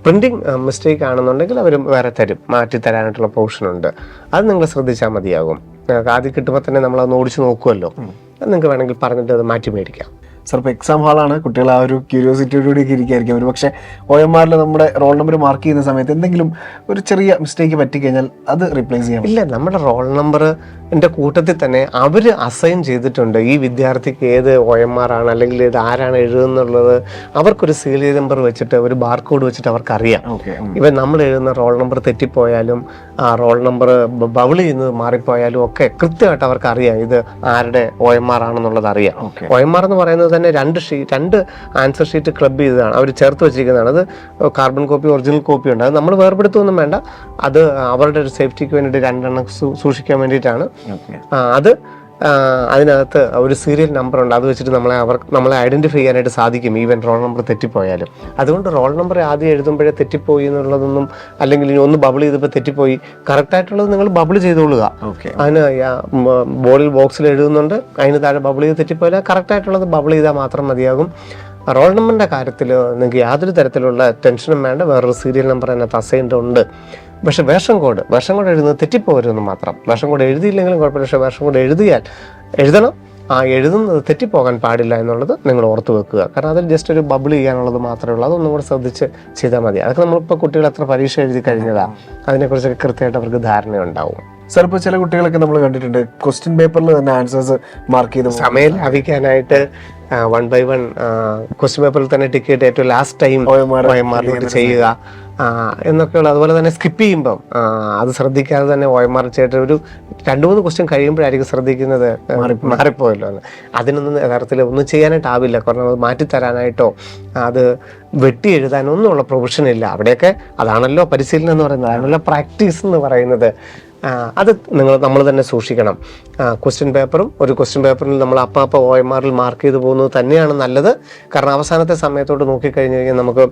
പ്രിന്റിങ് മിസ്റ്റേക്ക് ആണെന്നുണ്ടെങ്കിൽ അവർ വേറെ തരും, മാറ്റിത്തരാനായിട്ടുള്ള പ്രൊവിഷൻ ഉണ്ട്. അത് നിങ്ങൾ ശ്രദ്ധിച്ചാൽ മതിയാകും. ആദ്യം കിട്ടുമ്പോൾ തന്നെ നമ്മളതൊന്ന് ഓടിച്ച് നോക്കുമല്ലോ. നിങ്ങൾക്ക് വേണമെങ്കിൽ പറഞ്ഞിട്ട് അത് മാറ്റി മേടിക്കാം. സർ, ഇപ്പോൾ എക്സാം ഹാളാണ്, കുട്ടികൾ ആ ഒരു ക്യൂരിയോസിറ്റിയോടുകൂടിയൊക്കെ ഇരിക്കുകയായിരിക്കും. ഒരു പക്ഷേ OMRൽ നമ്മുടെ റോൾ നമ്പർ മാർക്ക് ചെയ്യുന്ന സമയത്ത് എന്തെങ്കിലും ഒരു ചെറിയ മിസ്റ്റേക്ക് പറ്റിക്കഴിഞ്ഞാൽ അത് റീപ്ലേസ് ചെയ്യാം. ഇല്ല, നമ്മുടെ റോൾ നമ്പറിൻ്റെ കൂട്ടത്തിൽ തന്നെ അവർ അസൈൻ ചെയ്തിട്ടുണ്ട് ഈ വിദ്യാർത്ഥിക്ക് ഏത് OMR ആണ് അല്ലെങ്കിൽ ഇത് ആരാണ് എഴുതുന്നുള്ളത്. അവർക്കൊരു സീരിയൽ നമ്പർ വെച്ചിട്ട് ഒരു ബാർകോഡ് വെച്ചിട്ട് അവർക്കറിയാം. ഇവൻ നമ്മൾ എഴുതുന്ന റോൾ നമ്പർ തെറ്റിപ്പോയാലും ആ റോൾ നമ്പർ ബബിൾ ചെയ്യുന്നത് മാറിപ്പോയാലും ഒക്കെ കൃത്യമായിട്ട് അവർക്ക് അറിയാം ഇത് ആരുടെ OMR ആണെന്നുള്ളത് അറിയാം. OMR എന്ന് പറയുന്നത് തന്നെ 2 ആൻസർ ഷീറ്റ് ക്ലബ് ചെയ്തതാണ്, അവർ ചേർത്ത് വെച്ചിരിക്കുന്നതാണ്. അത് കാർബൺ കോപ്പി, ഒറിജിനൽ കോപ്പി ഉണ്ട്. അത് നമ്മൾ വേർപെടുത്തൊന്നും വേണ്ട. അത് അവരുടെ ഒരു സേഫ്റ്റിക്ക് വേണ്ടിയിട്ട് 2 എണ്ണം സൂക്ഷിക്കാൻ വേണ്ടിയിട്ടാണ്. അത് അതിനകത്ത് ഒരു സീരിയൽ നമ്പർ ഉണ്ട്. അത് വെച്ചിട്ട് നമ്മളെ ഐഡന്റിഫൈ ചെയ്യാനായിട്ട് സാധിക്കും ഈവൻ റോൾ നമ്പർ തെറ്റിപ്പോയാലും. അതുകൊണ്ട് റോൾ നമ്പർ ആദ്യം എഴുതുമ്പോഴേ തെറ്റിപ്പോയി എന്നുള്ളതൊന്നും, അല്ലെങ്കിൽ ഇനി ഒന്ന് ബബിൾ ചെയ്തപ്പോൾ തെറ്റിപ്പോയി, കറക്റ്റായിട്ടുള്ളത് നിങ്ങൾ ബബിൾ ചെയ്തോളുക. അതിന് ബോർഡിൽ ബോക്സിൽ എഴുതുന്നുണ്ട്, അതിന് താഴെ ബബിൾ ചെയ്ത് തെറ്റിപ്പോയാൽ കറക്റ്റായിട്ടുള്ളത് ബബിൾ ചെയ്താൽ മാത്രം മതിയാകും. റോൾ നമ്പറിൻ്റെ കാര്യത്തിൽ നിങ്ങൾക്ക് യാതൊരു തരത്തിലുള്ള ടെൻഷനും വേണ്ട. വേറൊരു സീരിയൽ നമ്പർ അതിനകത്ത് അസൈൻഡ് ഉണ്ട്. പക്ഷെ വേർഷൻ കോഡ് എഴുതുന്നത് തെറ്റിപ്പോരുമെന്ന് മാത്രം. വേർഷൻ കോഡ് എഴുതിയില്ലെങ്കിലും കുഴപ്പമില്ല, പക്ഷേ വേർഷൻ കോഡ് എഴുതണം. എഴുതുന്നത് തെറ്റിപ്പോകാൻ പാടില്ല എന്നുള്ളത് നിങ്ങൾ ഓർത്ത് വെക്കുക. കാരണം അതിൽ ജസ്റ്റ് ഒരു ബബിൾ ചെയ്യാനുള്ളത് മാത്രമേ ഉള്ളൂ. അതൊന്നും കൂടെ ശ്രദ്ധിച്ച് ചെയ്താൽ മതി. അതൊക്കെ നമ്മളിപ്പോൾ കുട്ടികൾ എത്ര പരീക്ഷ എഴുതി കഴിഞ്ഞതാണ്, അതിനെക്കുറിച്ചൊക്കെ കൃത്യമായിട്ട് അവർക്ക് ധാരണയുണ്ടാവും. സർ, ഇപ്പോൾ ചില കുട്ടികളൊക്കെ നമ്മൾ കണ്ടിട്ടുണ്ട് ക്വസ്റ്റ്യൻ പേപ്പറിൽ തന്നെ ആൻസേഴ്സ് മാർക്ക് ചെയ്ത് സമയം ലാഭിക്കാനായിട്ട് 1 by 1 ക്വസ്റ്റ്യൻ പേപ്പറിൽ തന്നെ ടിക്കറ്റ് ഏറ്റവും ലാസ്റ്റ് ടൈം OMR ചെയ്യുക എന്നൊക്കെയുള്ള. അതുപോലെ തന്നെ സ്കിപ്പ് ചെയ്യുമ്പം അത് ശ്രദ്ധിക്കാതെ തന്നെ OMR ചെയ്തിട്ട് ഒരു 2-3 ക്വസ്റ്റ്യൻ കഴിയുമ്പോഴായിരിക്കും ശ്രദ്ധിക്കുന്നത് മാറിപ്പോയല്ലോ എന്ന്. അതിനൊന്നും യഥാർത്ഥത്തിൽ ഒന്നും ചെയ്യാനായിട്ടാവില്ല. കാരണം അത് മാറ്റിത്തരാനായിട്ടോ അത് വെട്ടി എഴുതാനൊന്നും ഉള്ള പ്രൊവിഷൻ ഇല്ല. അവിടെയൊക്കെ അതാണല്ലോ പരിശീലനം എന്ന് പറയുന്നത്, അതാണല്ലോ പ്രാക്ടീസ് എന്ന് പറയുന്നത്. അത് നമ്മൾ തന്നെ സൂക്ഷിക്കണം. ക്വസ്റ്റ്യൻ പേപ്പറിൽ നമ്മൾ അപ്പം OMRൽ മാർക്ക് ചെയ്ത് പോകുന്നത് തന്നെയാണ് നല്ലത്. കാരണം അവസാനത്തെ സമയത്തോട്ട് നോക്കിക്കഴിഞ്ഞ് കഴിഞ്ഞാൽ നമുക്ക്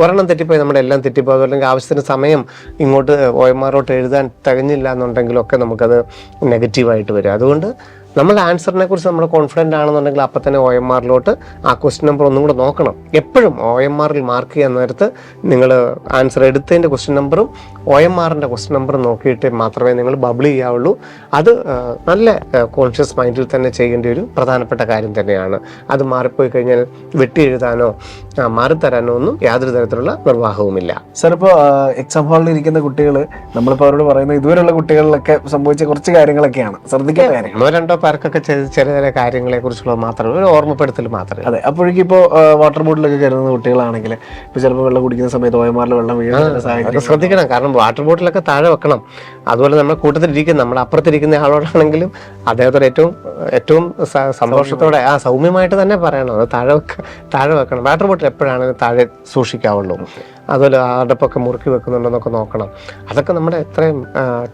ഒരെണ്ണം തെറ്റിപ്പോയി നമ്മുടെ എല്ലാം തെറ്റിപ്പോകും. അല്ലെങ്കിൽ ആവശ്യത്തിന് സമയം ഇങ്ങോട്ട് OMRോട്ട് എഴുതാൻ തികഞ്ഞില്ല എന്നുണ്ടെങ്കിലൊക്കെ നമുക്കത് നെഗറ്റീവായിട്ട് വരും. അതുകൊണ്ട് നമ്മൾ ആൻസറിനെ കുറിച്ച് നമ്മൾ കോൺഫിഡൻ്റ് ആണെന്നുണ്ടെങ്കിൽ അപ്പം തന്നെ OMRലോട്ട് ആ ക്വസ്റ്റ്യൻ നമ്പർ ഒന്നും കൂടെ നോക്കണം. എപ്പോഴും OMRൽ മാർക്ക് ചെയ്യാൻ നേരത്ത് നിങ്ങൾ ആൻസർ എടുത്തതിൻ്റെ ക്വസ്റ്റ്യൻ നമ്പറും OMRൻ്റെ ക്വസ്റ്റ്യൻ നമ്പറും നോക്കിയിട്ട് മാത്രമേ നിങ്ങൾ ബബിൾ ചെയ്യാവുള്ളൂ. അത് നല്ല കോൺഷ്യസ് മൈൻഡിൽ തന്നെ ചെയ്യേണ്ട ഒരു പ്രധാനപ്പെട്ട കാര്യം തന്നെയാണ്. അത് മാറിപ്പോയി കഴിഞ്ഞാൽ വെട്ടി എഴുതാനോ മാറിത്തരാനോ ഒന്നും യാതൊരു തരത്തിലുള്ള നിർവാഹവുമില്ല. സാർ, ഇപ്പോൾ എക്സാം ഹാളിൽ ഇരിക്കുന്ന കുട്ടികൾ നമ്മളിപ്പോൾ അവരോട് പറയുന്നത് ഇതുവരെയുള്ള കുട്ടികളിലൊക്കെ സംഭവിച്ച കുറച്ച് കാര്യങ്ങളൊക്കെയാണ് ശ്രദ്ധിക്കേണ്ട കാര്യം. 1-2 കൂട്ടിപ്പറക്കൊക്കെ ചെറിയ ചെറിയ കാര്യങ്ങളെ കുറിച്ചുള്ള മാത്രമേ ഒരു ഓർമ്മപ്പെടുത്തൽ മാത്രമേ. അതെ, അപ്പോഴേക്കും ഇപ്പോൾ വാട്ടർ ബോട്ടിലൊക്കെ കരുതുന്ന കുട്ടികളാണെങ്കിൽ ഇപ്പോൾ ചിലപ്പോൾ വെള്ളം കുടിക്കുന്ന സമയത്ത് ഓയമാറിൽ വെള്ളം വീഴുന്ന സാഹചര്യം ശ്രദ്ധിക്കണം. കാരണം വാട്ടർ ബോട്ടിലൊക്കെ താഴെ വെക്കണം. അതുപോലെ നമ്മുടെ കൂട്ടത്തിലിരിക്കുന്ന നമ്മുടെ അപ്പുറത്തിരിക്കുന്ന ആളോടാണെങ്കിലും അദ്ദേഹത്തോട് ഏറ്റവും സന്തോഷത്തോടെ സൗമ്യമായിട്ട് തന്നെ പറയണം, അത് താഴെ വെക്കണം. വാട്ടർ ബോട്ടിൽ എപ്പോഴാണെങ്കിലും താഴെ സൂക്ഷിക്കാവുള്ളൂ. അതുപോലെ അടപ്പൊക്കെ മുറുക്കി വെക്കുന്നുണ്ടെന്നൊക്കെ നോക്കണം. അതൊക്കെ നമ്മുടെ എത്രയും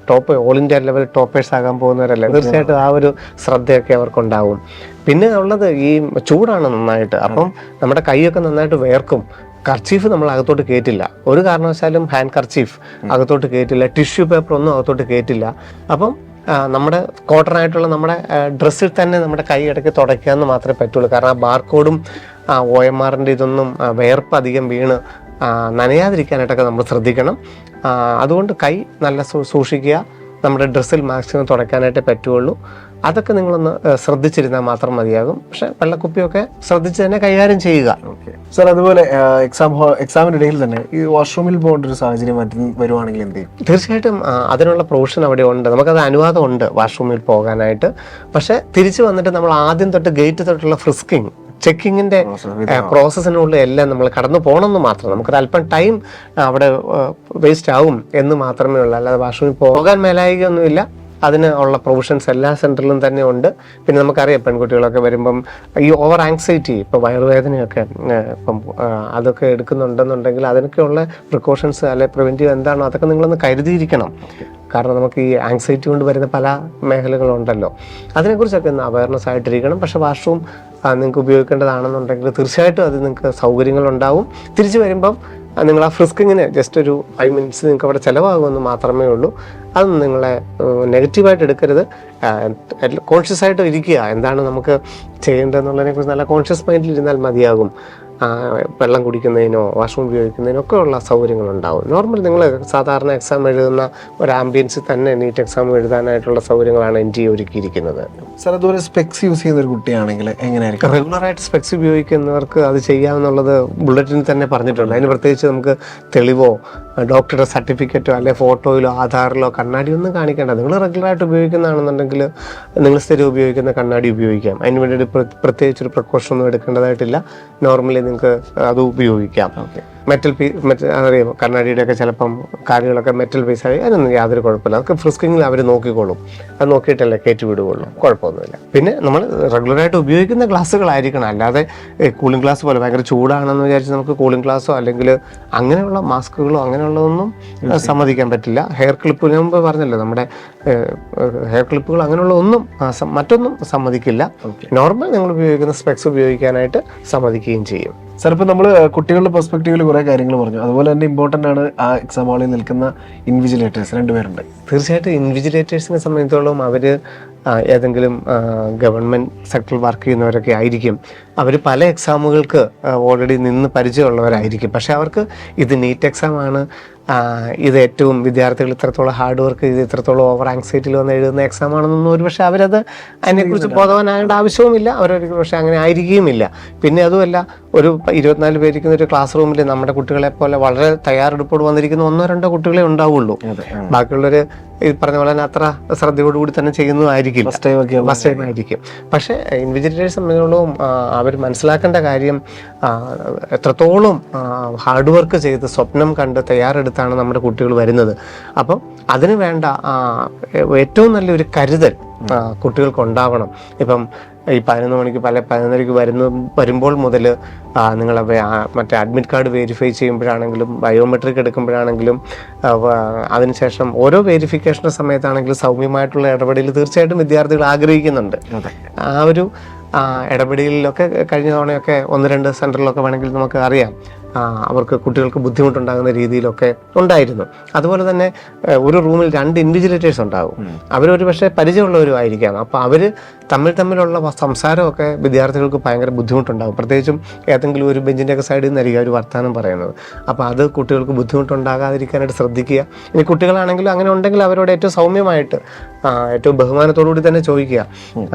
top all India level toppers ആകാൻ പോകുന്നവരല്ലേ, തീർച്ചയായിട്ടും ആ ഒരു ശ്രദ്ധയൊക്കെ അവർക്കുണ്ടാവും. പിന്നെ ഉള്ളത് ഈ ചൂടാണ് നന്നായിട്ട്, അപ്പം നമ്മുടെ കൈയൊക്കെ നന്നായിട്ട് വേർക്കും. കർച്ചീഫ് നമ്മൾ അകത്തോട്ട് കയറ്റില്ല, ഒരു കാരണവശാലും ഹാൻഡ് കർച്ചീഫ് അകത്തോട്ട് കയറ്റില്ല, ടിഷ്യൂ പേപ്പർ ഒന്നും അകത്തോട്ട് കയറ്റില്ല. അപ്പം നമ്മുടെ കോട്ടണായിട്ടുള്ള നമ്മുടെ ഡ്രസ്സിൽ തന്നെ നമ്മുടെ കൈ ഇടയ്ക്ക് തുടയ്ക്കുക എന്ന് മാത്രമേ പറ്റുള്ളൂ. കാരണം ആ ബാർകോഡും OMRൻ്റെ ഇതൊന്നും വേർപ്പ് അധികം വീണ് നനയാതിരിക്കാനായിട്ടൊക്കെ നമ്മൾ ശ്രദ്ധിക്കണം. അതുകൊണ്ട് കൈ നല്ല സൂക്ഷിക്കുക, നമ്മുടെ ഡ്രസ്സിൽ മാക്സിമം തുടയ്ക്കാനായിട്ടേ പറ്റുള്ളൂ. അതൊക്കെ നിങ്ങളൊന്ന് ശ്രദ്ധിച്ചിരുന്നാൽ മാത്രം മതിയാകും. പക്ഷെ വെള്ളക്കുപ്പിയൊക്കെ ശ്രദ്ധിച്ച് തന്നെ കൈകാര്യം ചെയ്യുക. സാർ, അതുപോലെ എക്സാമിനിടയിൽ തന്നെ ഈ വാഷ്റൂമിൽ പോകേണ്ട ഒരു സാഹചര്യം വരുവാണെങ്കിൽ എന്ത് ചെയ്യും? തീർച്ചയായിട്ടും അതിനുള്ള പ്രൊവിഷൻ അവിടെ ഉണ്ട്, നമുക്കത് അനുവാദം ഉണ്ട് വാഷ്റൂമിൽ പോകാനായിട്ട്. പക്ഷെ തിരിച്ചു വന്നിട്ട് നമ്മൾ ആദ്യം തൊട്ട് ഗേറ്റ് തൊട്ടുള്ള ഫ്രിസ്കിങ് ചെക്കിങ്ങിന്റെ പ്രോസസ്സിനുള്ളിൽ എല്ലാം നമ്മൾ കടന്നു പോകണമെന്ന് മാത്രം. നമുക്കൊരു അല്പം ടൈം അവിടെ വേസ്റ്റ് ആവും എന്ന് മാത്രമേ ഉള്ളൂ. അല്ലാതെ വാഷ്റൂമിൽ പോകാൻ മേലായികയൊന്നുമില്ല. അതിന് ഉള്ള പ്രൊവിഷൻസ് എല്ലാ സെൻറ്ററിലും തന്നെ ഉണ്ട്. പിന്നെ നമുക്കറിയാം പെൺകുട്ടികളൊക്കെ വരുമ്പം ഈ ഓവർ ആങ്സൈറ്റി, ഇപ്പോൾ വയറുവേദനയൊക്കെ ഇപ്പം അതൊക്കെ എടുക്കുന്നുണ്ടെന്നുണ്ടെങ്കിൽ അതിനൊക്കെയുള്ള പ്രിക്കോഷൻസ് അല്ലെ പ്രിവെൻറ്റീവ് എന്താണോ അതൊക്കെ നിങ്ങളൊന്ന് കരുതിയിരിക്കണം. കാരണം നമുക്ക് ഈ ആങ്സൈറ്റി കൊണ്ട് വരുന്ന പല മേഖലകളുണ്ടല്ലോ, അതിനെക്കുറിച്ചൊക്കെ ഒന്ന് അവയർനെസ് ആയിട്ടിരിക്കണം. പക്ഷേ വാഷ്റൂം നിങ്ങൾക്ക് ഉപയോഗിക്കേണ്ടതാണെന്നുണ്ടെങ്കിൽ തീർച്ചയായിട്ടും അത് നിങ്ങൾക്ക് സൗകര്യങ്ങളുണ്ടാവും. തിരിച്ചു വരുമ്പം നിങ്ങൾ ആ ഫ്രിസ്കിങ്ങിന് ജസ്റ്റ് ഒരു 5 മിനിറ്റ്സ് നിങ്ങൾക്ക് അവിടെ ചിലവാകുമെന്ന് മാത്രമേ ഉള്ളൂ. അതൊന്നും നിങ്ങളെ നെഗറ്റീവായിട്ട് എടുക്കരുത്. കോൺഷ്യസ് ആയിട്ട് ഇരിക്കുക, എന്താണ് നമുക്ക് ചെയ്യേണ്ടതെന്നുള്ളതിനെ കുറിച്ച് നല്ല കോൺഷ്യസ് മൈൻഡിൽ ഇരുന്നാൽ മതിയാകും. വെള്ളം കുടിക്കുന്നതിനോ വാഷ്റൂം ഉപയോഗിക്കുന്നതിനോ ഒക്കെ ഉള്ള സൗകര്യങ്ങളുണ്ടാവും. നോർമൽ നിങ്ങൾ സാധാരണ എക്സാം എഴുതുന്ന ഒരു ആംബിയൻസിൽ തന്നെ നീറ്റ് എക്സാം എഴുതാനായിട്ടുള്ള സൗകര്യങ്ങളാണ് NTA ഒരുക്കിയിരിക്കുന്നത്. സാർ, അതുപോലെ സ്പെക്സ് യൂസ് ചെയ്യുന്ന ഒരു കുട്ടിയാണെങ്കിൽ എങ്ങനെയായിരിക്കും? റെഗുലറായിട്ട് സ്പെക്സ് ഉപയോഗിക്കുന്നവർക്ക് അത് ചെയ്യാമെന്നുള്ളത് ബുള്ളറ്റിനിൽ തന്നെ പറഞ്ഞിട്ടുണ്ട്. അതിന് പ്രത്യേകിച്ച് നമുക്ക് തെളിവോ ഡോക്ടറുടെ സർട്ടിഫിക്കറ്റോ അല്ലെ ഫോട്ടോയിലോ ആധാറിലോ കണ്ണാടി ഒന്നും കാണിക്കേണ്ട. നിങ്ങൾ റെഗുലറായിട്ട് ഉപയോഗിക്കുന്നതാണെന്നുണ്ടെങ്കിൽ നിങ്ങൾ സ്ഥിരം ഉപയോഗിക്കുന്ന കണ്ണാടി ഉപയോഗിക്കാം. അതിന് വേണ്ടിയിട്ട് പ്രത്യേകിച്ചൊരു പ്രിക്കോഷൻ ഒന്നും എടുക്കേണ്ടതായിട്ടില്ല. നോർമലി നിങ്ങൾക്ക് അത് ഉപയോഗിക്കാം. മെറ്റൽ അറിയാം, കണ്ണാടിയുടെയൊക്കെ ചിലപ്പം കാര്യങ്ങളൊക്കെ മെറ്റൽ പീസ് ആയി അതിനൊന്നും യാതൊരു കുഴപ്പമില്ല. അതൊക്കെ ഫ്രിസ്കിങ്ങിൽ അവർ നോക്കിക്കോളും. അത് നോക്കിയിട്ടല്ലേ കയറ്റി വിടുകയുള്ളൂ, കുഴപ്പമൊന്നുമില്ല. പിന്നെ നമ്മൾ റെഗുലറായിട്ട് ഉപയോഗിക്കുന്ന ഗ്ലാസ്സുകളായിരിക്കണം. അല്ലാതെ കൂളിംഗ് ഗ്ലാസ് പോലെ ഭയങ്കര ചൂടാണെന്ന് വിചാരിച്ച് നമുക്ക് കൂളിംഗ് ഗ്ലാസ്സോ അല്ലെങ്കിൽ അങ്ങനെയുള്ള മാസ്കുകളോ അങ്ങനെയുള്ളതൊന്നും സമ്മതിക്കാൻ പറ്റില്ല. ഹെയർ ക്ലിപ്പ് ഞാൻ മുമ്പ് പറഞ്ഞല്ലോ, നമ്മുടെ ഹെയർ ക്ലിപ്പുകൾ അങ്ങനെയുള്ള ഒന്നും മറ്റൊന്നും സമ്മതിക്കില്ല. നോർമൽ നിങ്ങൾ ഉപയോഗിക്കുന്ന സ്പെക്സ് ഉപയോഗിക്കാനായിട്ട് സമ്മതിക്കുകയും ചെയ്യും. സാർ, ഇപ്പോൾ നമ്മൾ കുട്ടികളുടെ പെർസ്പെക്റ്റീവിൽ കുറേ കാര്യങ്ങൾ പറഞ്ഞു. അതുപോലെ തന്നെ ഇമ്പോർട്ടൻ്റ് ആണ് ആ എക്സാം ഹാളിൽ നിൽക്കുന്ന ഇൻവിജിലേറ്റേഴ്സ് 2 പേരുണ്ട്. തീർച്ചയായിട്ടും ഇൻവിജിലേറ്റേഴ്സിനെ സംബന്ധിച്ചിടത്തോളം അവർ ഏതെങ്കിലും ഗവൺമെൻറ് സെക്ടറിൽ വർക്ക് ചെയ്യുന്നവരൊക്കെ ആയിരിക്കും. അവർ പല എക്സാമുകൾക്ക് ഓൾറെഡി നിന്ന് പരിചയമുള്ളവരായിരിക്കും. പക്ഷേ അവർക്ക് ഇത് നീറ്റ് എക്സാമാണ്, ഇത് ഏറ്റവും വിദ്യാർത്ഥികൾ ഇത്രത്തോളം ഹാർഡ് വർക്ക് ചെയ്ത് ഇത്രത്തോളം ഓവർ ആങ്സൈറ്റിയിൽ വന്ന് എഴുതുന്ന എക്സാം ആണെന്നൊന്നും ഒരു പക്ഷേ അവരത് അതിനെക്കുറിച്ച് ബോധവാനാകേണ്ട ആവശ്യവുമില്ല. അവരൊരു പക്ഷേ അങ്ങനെ ആയിരിക്കുകയുമില്ല. പിന്നെ അതുമല്ല, ഒരു 24 പേരിക്കുന്ന ഒരു ക്ലാസ് റൂമിൽ നമ്മുടെ കുട്ടികളെ പോലെ വളരെ തയ്യാറെടുപ്പോട് വന്നിരിക്കുന്ന 1-2 കുട്ടികളെ ഉണ്ടാവുള്ളൂ. ബാക്കിയുള്ളവർ ഈ പറഞ്ഞ പോലെ തന്നെ അത്ര ശ്രദ്ധയോടുകൂടി തന്നെ ചെയ്യുന്നതായിരിക്കും, ഫസ്റ്റ് ടൈം ആയിരിക്കും. പക്ഷേ ഇൻവിജിലേറ്റേഴ്സ് സംബന്ധിച്ചിടത്തോളം അവർ മനസ്സിലാക്കേണ്ട കാര്യം എത്രത്തോളം ഹാർഡ് വർക്ക് ചെയ്ത് സ്വപ്നം കണ്ട് തയ്യാറെടുത്താണ് നമ്മുടെ കുട്ടികൾ വരുന്നത്. അപ്പം അതിന് വേണ്ട ഏറ്റവും നല്ലൊരു കരുതൽ കുട്ടികൾക്ക് ഉണ്ടാവണം. ഇപ്പം ഈ 11 മണിക്ക് 11:30 വരുമ്പോൾ മുതൽ നിങ്ങൾ മറ്റേ അഡ്മിറ്റ് കാർഡ് വെരിഫൈ ചെയ്യുമ്പോഴാണെങ്കിലും ബയോമെട്രിക് എടുക്കുമ്പോഴാണെങ്കിലും അതിനുശേഷം ഓരോ വെരിഫിക്കേഷൻ്റെ സമയത്താണെങ്കിലും സൗമ്യമായിട്ടുള്ള ഇടപെടൽ തീർച്ചയായിട്ടും വിദ്യാർത്ഥികൾ ആഗ്രഹിക്കുന്നുണ്ട്. ആ ഒരു ഇടപെടലിലൊക്കെ കഴിഞ്ഞ തവണയൊക്കെ 1-2 സെൻറ്ററിലൊക്കെ വേണമെങ്കിൽ നമുക്ക് അറിയാം അവർക്ക് കുട്ടികൾക്ക് ബുദ്ധിമുട്ടുണ്ടാകുന്ന രീതിയിലൊക്കെ ഉണ്ടായിരുന്നു. അതുപോലെ തന്നെ ഒരു റൂമിൽ 2 ഇൻവിജിലേറ്റേഴ്സ് ഉണ്ടാകും. അവരൊരു പക്ഷേ പരിചയമുള്ളവരും ആയിരിക്കാം. അപ്പോൾ അവർ തമ്മിലുള്ള സംസാരമൊക്കെ വിദ്യാർത്ഥികൾക്ക് ഭയങ്കര ബുദ്ധിമുട്ടുണ്ടാകും. പ്രത്യേകിച്ചും ഏതെങ്കിലും ഒരു ബെഞ്ചിൻ്റെയൊക്കെ സൈഡിൽ നിന്നായിരിക്കും അവർ വർത്തമാനം പറയുന്നത്. അപ്പോൾ അത് കുട്ടികൾക്ക് ബുദ്ധിമുട്ടുണ്ടാകാതിരിക്കാനായിട്ട് ശ്രദ്ധിക്കുക. ഇനി കുട്ടികളാണെങ്കിലും അങ്ങനെ ഉണ്ടെങ്കിൽ അവരോട് ഏറ്റവും സൗമ്യമായിട്ട് ഏറ്റവും ബഹുമാനത്തോടുകൂടി തന്നെ ചോദിക്കുക.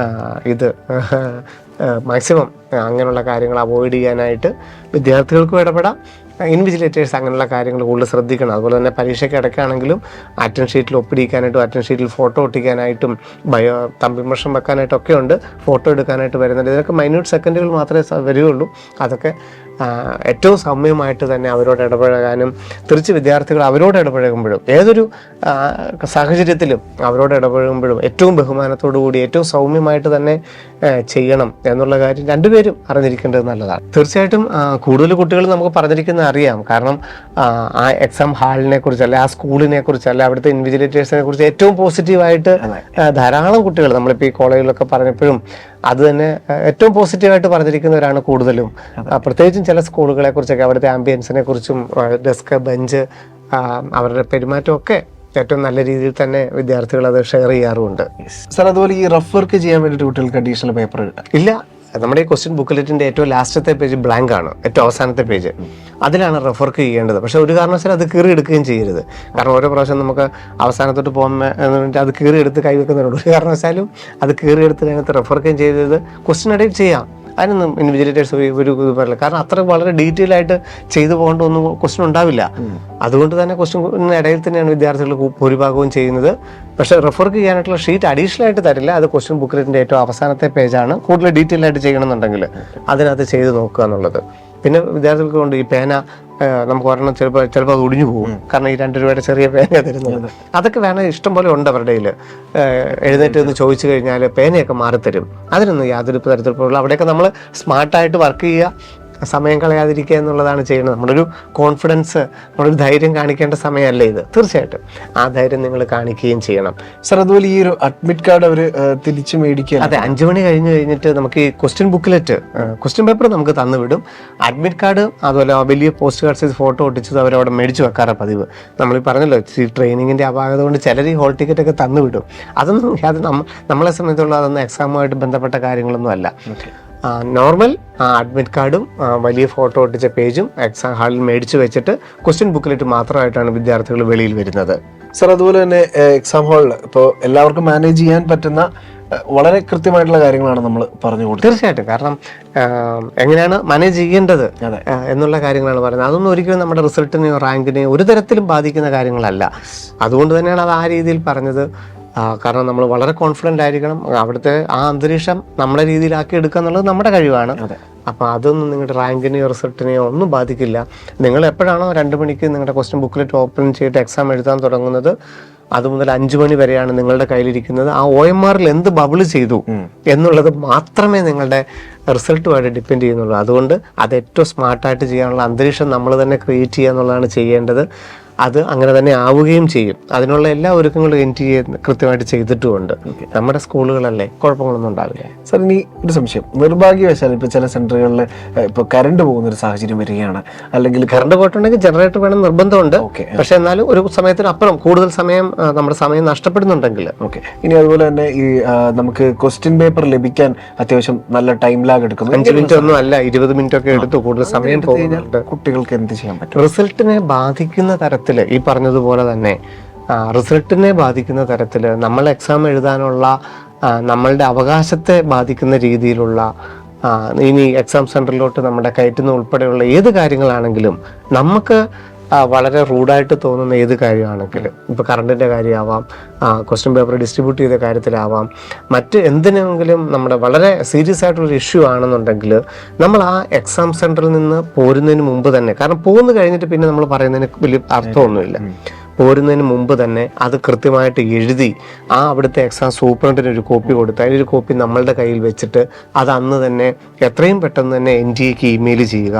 ഇത് മാക്സിമം അങ്ങനെയുള്ള കാര്യങ്ങൾ അവോയ്ഡ് ചെയ്യാനായിട്ട് വിദ്യാർത്ഥികൾക്കും ഇടപെടാം. ഇൻവിജിലേറ്റേഴ്സ് അങ്ങനെയുള്ള കാര്യങ്ങൾ കൂടുതൽ ശ്രദ്ധിക്കണം. അതുപോലെ തന്നെ പരീക്ഷയ്ക്ക് ഇടയ്ക്കാണെങ്കിലും അറ്റൻഡ് ഷീറ്റിൽ ഒപ്പിടിക്കാനായിട്ടും അറ്റൻഡ് ഷീറ്റിൽ ഫോട്ടോ ഒട്ടിക്കാനായിട്ടും തമ്പിമർഷം വെക്കാനായിട്ടൊക്കെ ഉണ്ട്, ഫോട്ടോ എടുക്കാനായിട്ട് വരുന്നുണ്ട്. ഇതിനൊക്കെ മൈന്യൂട്ട് സെക്കൻഡുകൾ മാത്രമേ വരികയുള്ളൂ. അതൊക്കെ ഏറ്റവും സൗമ്യമായിട്ട് തന്നെ അവരോട് ഇടപഴകാനും തിരിച്ച് വിദ്യാർത്ഥികൾ അവരോട് ഇടപഴകുമ്പോഴും ഏതൊരു സാഹചര്യത്തിലും അവരോട് ഇടപഴകുമ്പോഴും ഏറ്റവും ബഹുമാനത്തോടു കൂടി ഏറ്റവും സൗമ്യമായിട്ട് തന്നെ ചെയ്യണം എന്നുള്ള കാര്യം രണ്ടുപേരും അറിഞ്ഞിരിക്കേണ്ടത് നല്ലതാണ്. തീർച്ചയായിട്ടും കൂടുതൽ കുട്ടികൾ നമുക്ക് പറഞ്ഞിരിക്കുന്നത് അറിയാം. കാരണം ആ എക്സാം ഹാളിനെ കുറിച്ച് അല്ലെ ആ സ്കൂളിനെ കുറിച്ച് അല്ലെ അവിടുത്തെ ഇൻവിജിലേറ്റേഴ്സിനെ കുറിച്ച് ഏറ്റവും പോസിറ്റീവായിട്ട് ധാരാളം കുട്ടികൾ നമ്മളിപ്പോൾ ഈ കോളേജിലൊക്കെ പറഞ്ഞപ്പോഴും അത് തന്നെ ഏറ്റവും പോസിറ്റീവായിട്ട് പറഞ്ഞിരിക്കുന്നവരാണ് കൂടുതലും. പ്രത്യേകിച്ചും ചില സ്കൂളുകളെ കുറിച്ചൊക്കെ അവിടുത്തെ ആംബിയൻസിനെ കുറിച്ചും ഡെസ്ക് ബെഞ്ച് അവരുടെ പെരുമാറ്റമൊക്കെ ഏറ്റവും നല്ല രീതിയിൽ തന്നെ വിദ്യാർത്ഥികൾ അത് ഷെയർ ചെയ്യാറുമുണ്ട്. സാർ അതുപോലെ ഈ റഫ് വർക്ക് ചെയ്യാൻ വേണ്ടിയിട്ട് കുട്ടികൾക്ക് അഡീഷണൽ പേപ്പർ ഇല്ല. നമ്മുടെ ഈ ക്വസ്റ്റ്യൻ ബുക്ക്ലെറ്റിന്റെ ഏറ്റവും ലാസ്റ്റത്തെ പേജ് ബ്ലാങ്ക് ആണ്, ഏറ്റവും അവസാനത്തെ പേജ്. അതിലാണ് റഫ് വർക്ക് ചെയ്യേണ്ടത്. പക്ഷെ ഒരു കാരണവശാലും അത് കീറി എടുക്കുകയും ചെയ്യരുത്. കാരണം ഓരോ പ്രാവശ്യം നമുക്ക് അവസാനത്തോട്ട് പോകുമ്പോൾ അത് കീറി എടുത്ത് കൈവെക്കുന്നുണ്ട്. ഒരു കാരണവശാലും അത് കീറി എടുത്ത് അതിനകത്ത് റഫ് വർക്കുകയും ചെയ്തത് ക്വസ്റ്റ്യൻ ഇടയിൽ ചെയ്യാം. അതിനൊന്നും ഇൻവിജിലേറ്റേഴ്സ് ഒരു ഇത് പറയില്ല. കാരണം അത്ര വളരെ ഡീറ്റെയിൽ ആയിട്ട് ചെയ്തു പോകേണ്ട ഒന്നും ക്വസ്റ്റ്യൻ ഉണ്ടാവില്ല. അതുകൊണ്ട് തന്നെ ക്വസ്റ്റ്യൻ ഇടയിൽ തന്നെയാണ് വിദ്യാർത്ഥികൾ ഭൂരിഭാഗവും ചെയ്യുന്നത്. പക്ഷേ റെഫർക്ക് ചെയ്യാനായിട്ടുള്ള ഷീറ്റ് അഡീഷണൽ ആയിട്ട് തരില്ല. അത് ക്വസ്റ്റ്യൻ ബുക്ക്ലെറ്റിൻ്റെ ഏറ്റവും അവസാനത്തെ പേജാണ്. കൂടുതൽ ഡീറ്റെയിൽ ആയിട്ട് ചെയ്യണമെന്നുണ്ടെങ്കിൽ അതിനകത്ത് ചെയ്ത് നോക്കുക എന്നുള്ളത്. പിന്നെ വിദ്യാർത്ഥികൾക്ക് കൊണ്ട് ഈ പേന നമുക്ക് ഒരെണ്ണം ചിലപ്പോൾ അത് ഒടിഞ്ഞു പോകും. കാരണം ഈ 2 രൂപയുടെ ചെറിയ പേന തരുന്നത് അതൊക്കെ വേണം, ഇഷ്ടം പോലെ ഉണ്ട് അവരുടെ കയ്യിൽ. എഴുന്നേറ്റ് എന്ന് ചോദിച്ചു കഴിഞ്ഞാൽ പേനയൊക്കെ മാറിത്തരും. അതിനൊന്നും യാതൊരു തരത്തിലുള്ള അവിടെയൊക്കെ നമ്മൾ സ്മാർട്ടായിട്ട് വർക്ക് ചെയ്യുക, സമയം കളയാതിരിക്കുക എന്നുള്ളതാണ് ചെയ്യുന്നത്. നമ്മളൊരു കോൺഫിഡൻസ്, നമ്മളൊരു ധൈര്യം കാണിക്കേണ്ട സമയമല്ല ഇത്. തീർച്ചയായിട്ടും ആ ധൈര്യം നിങ്ങൾ കാണിക്കുകയും ചെയ്യണം. സാർ അതുപോലെ ഈ ഒരു അഡ്മിറ്റ് കാർഡ് അവർ തിരിച്ചു മേടിക്കുക. അതെ, 5 മണി കഴിഞ്ഞിട്ട് നമുക്ക് ഈ ക്വസ്റ്റ്യൻ ബുക്ക്ലെറ്റ് ക്വസ്റ്റ്യൻ പേപ്പർ നമുക്ക് തന്നുവിടും. അഡ്മിറ്റ് കാർഡ് അതുപോലെ വലിയ പോസ്റ്റ് കാർഡ് സൈസ് ഫോട്ടോ ഒട്ടിച്ചത് അവരവിടെ മേടിച്ച് വെക്കാറാണ് പതിവ്. നമ്മൾ പറഞ്ഞല്ലോ, ഈ ട്രെയിനിങ്ങിൻ്റെ അപാകത കൊണ്ട് ചിലർ ഈ ഹോൾ ടിക്കറ്റ് ഒക്കെ തന്നുവിടും. അതൊന്നും നമ്മളെ സംബന്ധിച്ചുള്ള അതൊന്നും എക്സാമുമായിട്ട് ബന്ധപ്പെട്ട കാര്യങ്ങളൊന്നും അല്ല. നോർമൽ അഡ്മിറ്റ് കാർഡും വലിയ ഫോട്ടോ ഒട്ടിച്ച പേജും എക്സാം ഹാളിൽ മേടിച്ച് വെച്ചിട്ട് ക്വസ്റ്റ്യൻ ബുക്ക്ലെറ്റ് മാത്രമായിട്ടാണ് വിദ്യാർത്ഥികൾ വെളിയിൽ വരുന്നത്. സാർ അതുപോലെ തന്നെ എക്സാം ഹാളിൽ ഇപ്പോൾ എല്ലാവർക്കും മാനേജ് ചെയ്യാൻ പറ്റുന്ന വളരെ കൃത്യമായിട്ടുള്ള കാര്യങ്ങളാണ് നമ്മൾ പറഞ്ഞു കൊടുത്തത്. തീർച്ചയായിട്ടും. കാരണം എങ്ങനെയാണ് മാനേജ് ചെയ്യേണ്ടത് എന്നുള്ള കാര്യങ്ങളാണ് പറയുന്നത്. അതൊന്നും ഒരിക്കലും നമ്മുടെ റിസൾട്ടിനെയോ റാങ്കിനെയോ ഒരു തരത്തിലും ബാധിക്കുന്ന കാര്യങ്ങളല്ല. അതുകൊണ്ട് തന്നെയാണ് അത് ആ രീതിയിൽ പറഞ്ഞത്. കാരണം നമ്മൾ വളരെ കോൺഫിഡൻ്റ് ആയിരിക്കണം. അവിടുത്തെ ആ അന്തരീക്ഷം നമ്മുടെ രീതിയിലാക്കി എടുക്കുക എന്നുള്ളത് നമ്മുടെ കഴിവാണ്. അപ്പോൾ അതൊന്നും നിങ്ങളുടെ റാങ്കിനെയോ റിസൾട്ടിനെയോ ഒന്നും ബാധിക്കില്ല. നിങ്ങൾ എപ്പോഴാണോ 2 മണിക്ക് നിങ്ങളുടെ ക്വസ്റ്റ്യൻ ബുക്ക്ലെറ്റ് ഓപ്പൺ ചെയ്തിട്ട് എക്സാം എഴുതാൻ തുടങ്ങുന്നത്, അതുമുതൽ 5 മണി വരെയാണ് നിങ്ങളുടെ കയ്യിലിരിക്കുന്നത്. ആ OMRൽ എന്ത് ബബിൾ ചെയ്തു എന്നുള്ളത് മാത്രമേ നിങ്ങളുടെ റിസൾട്ടുമായിട്ട് ഡിപ്പെൻഡ് ചെയ്യുന്നുള്ളൂ. അതുകൊണ്ട് അത് ഏറ്റവും സ്മാർട്ടായിട്ട് ചെയ്യാനുള്ള അന്തരീക്ഷം നമ്മൾ തന്നെ ക്രിയേറ്റ് ചെയ്യുക എന്നുള്ളതാണ് ചെയ്യേണ്ടത്. അത് അങ്ങനെ തന്നെ ആവുകയും ചെയ്യും. അതിനുള്ള എല്ലാ ഒരുക്കങ്ങളും NTA കൃത്യമായിട്ട് ചെയ്തിട്ടുമുണ്ട്. നമ്മുടെ സ്കൂളുകളല്ലേ, കുഴപ്പങ്ങളൊന്നും ഉണ്ടാവില്ല. സാർ ഇനി ഒരു സംശയം, നിർഭാഗ്യവശാൽ ഇപ്പോൾ ചില സെന്ററുകളിൽ ഇപ്പോൾ കറണ്ട് പോകുന്ന ഒരു സാഹചര്യം വരികയാണ്, അല്ലെങ്കിൽ കറണ്ട് പോയിട്ടുണ്ടെങ്കിൽ ജനറേറ്റർ വേണം നിർബന്ധമുണ്ട്. പക്ഷെ എന്നാലും ഒരു സമയത്തിനപ്പുറം കൂടുതൽ സമയം നമ്മുടെ സമയം നഷ്ടപ്പെടുന്നുണ്ടെങ്കിൽ ഇനി അതുപോലെ തന്നെ ഈ നമുക്ക് ക്വസ്റ്റ്യൻ പേപ്പർ ലഭിക്കാൻ അത്യാവശ്യം നല്ല ടൈം ലാഗ് എടുക്കും. 5 മിനിറ്റ് ഒന്നും അല്ല, 20 മിനിറ്റ് ഒക്കെ എടുത്തു കൂടുതൽ സമയം പോകുന്നുണ്ട്. കുട്ടികൾക്ക് എന്ത് ചെയ്യാൻ പറ്റും? റിസൾട്ടിനെ ബാധിക്കുന്ന തരത്തിൽ ഈ പറഞ്ഞതുപോലെ തന്നെ റിസൾട്ടിനെ ബാധിക്കുന്ന തരത്തിൽ നമ്മൾ എക്സാം എഴുതാനുള്ള നമ്മളുടെ അവകാശത്തെ ബാധിക്കുന്ന രീതിയിലുള്ള ഇനി എക്സാം സെന്ററിലോട്ട് നമ്മുടെ കയറ്റുന്ന ഉൾപ്പെടെയുള്ള ഏത് കാര്യങ്ങളാണെങ്കിലും നമുക്ക് വളരെ റൂഡായിട്ട് തോന്നുന്ന ഏത് കാര്യമാണെങ്കിലും, ഇപ്പോൾ കറണ്ടിൻ്റെ കാര്യമാവാം, ക്വസ്റ്റ്യൻ പേപ്പർ ഡിസ്ട്രിബ്യൂട്ട് ചെയ്ത കാര്യത്തിലാവാം, മറ്റ് എന്തിനെങ്കിലും നമ്മുടെ വളരെ സീരിയസ് ആയിട്ടുള്ളൊരു ഇഷ്യൂ ആണെന്നുണ്ടെങ്കിൽ നമ്മൾ ആ എക്സാം സെൻറ്ററിൽ നിന്ന് പോരുന്നതിന് മുമ്പ് തന്നെ, കാരണം പോന്നു കഴിഞ്ഞിട്ട് പിന്നെ നമ്മൾ പറയുന്നതിന് വലിയ അർത്ഥമൊന്നുമില്ല, പോരുന്നതിന് മുമ്പ് തന്നെ അത് കൃത്യമായിട്ട് എഴുതി അവിടുത്തെ എക്സാം സൂപ്രണ്ടിന് ഒരു കോപ്പി കൊടുത്ത് അതിനൊരു കോപ്പി നമ്മളുടെ കയ്യിൽ വെച്ചിട്ട് അത് അന്ന് തന്നെ എത്രയും പെട്ടെന്ന് തന്നെ NTAക്ക് ഇമെയിൽ ചെയ്യുക.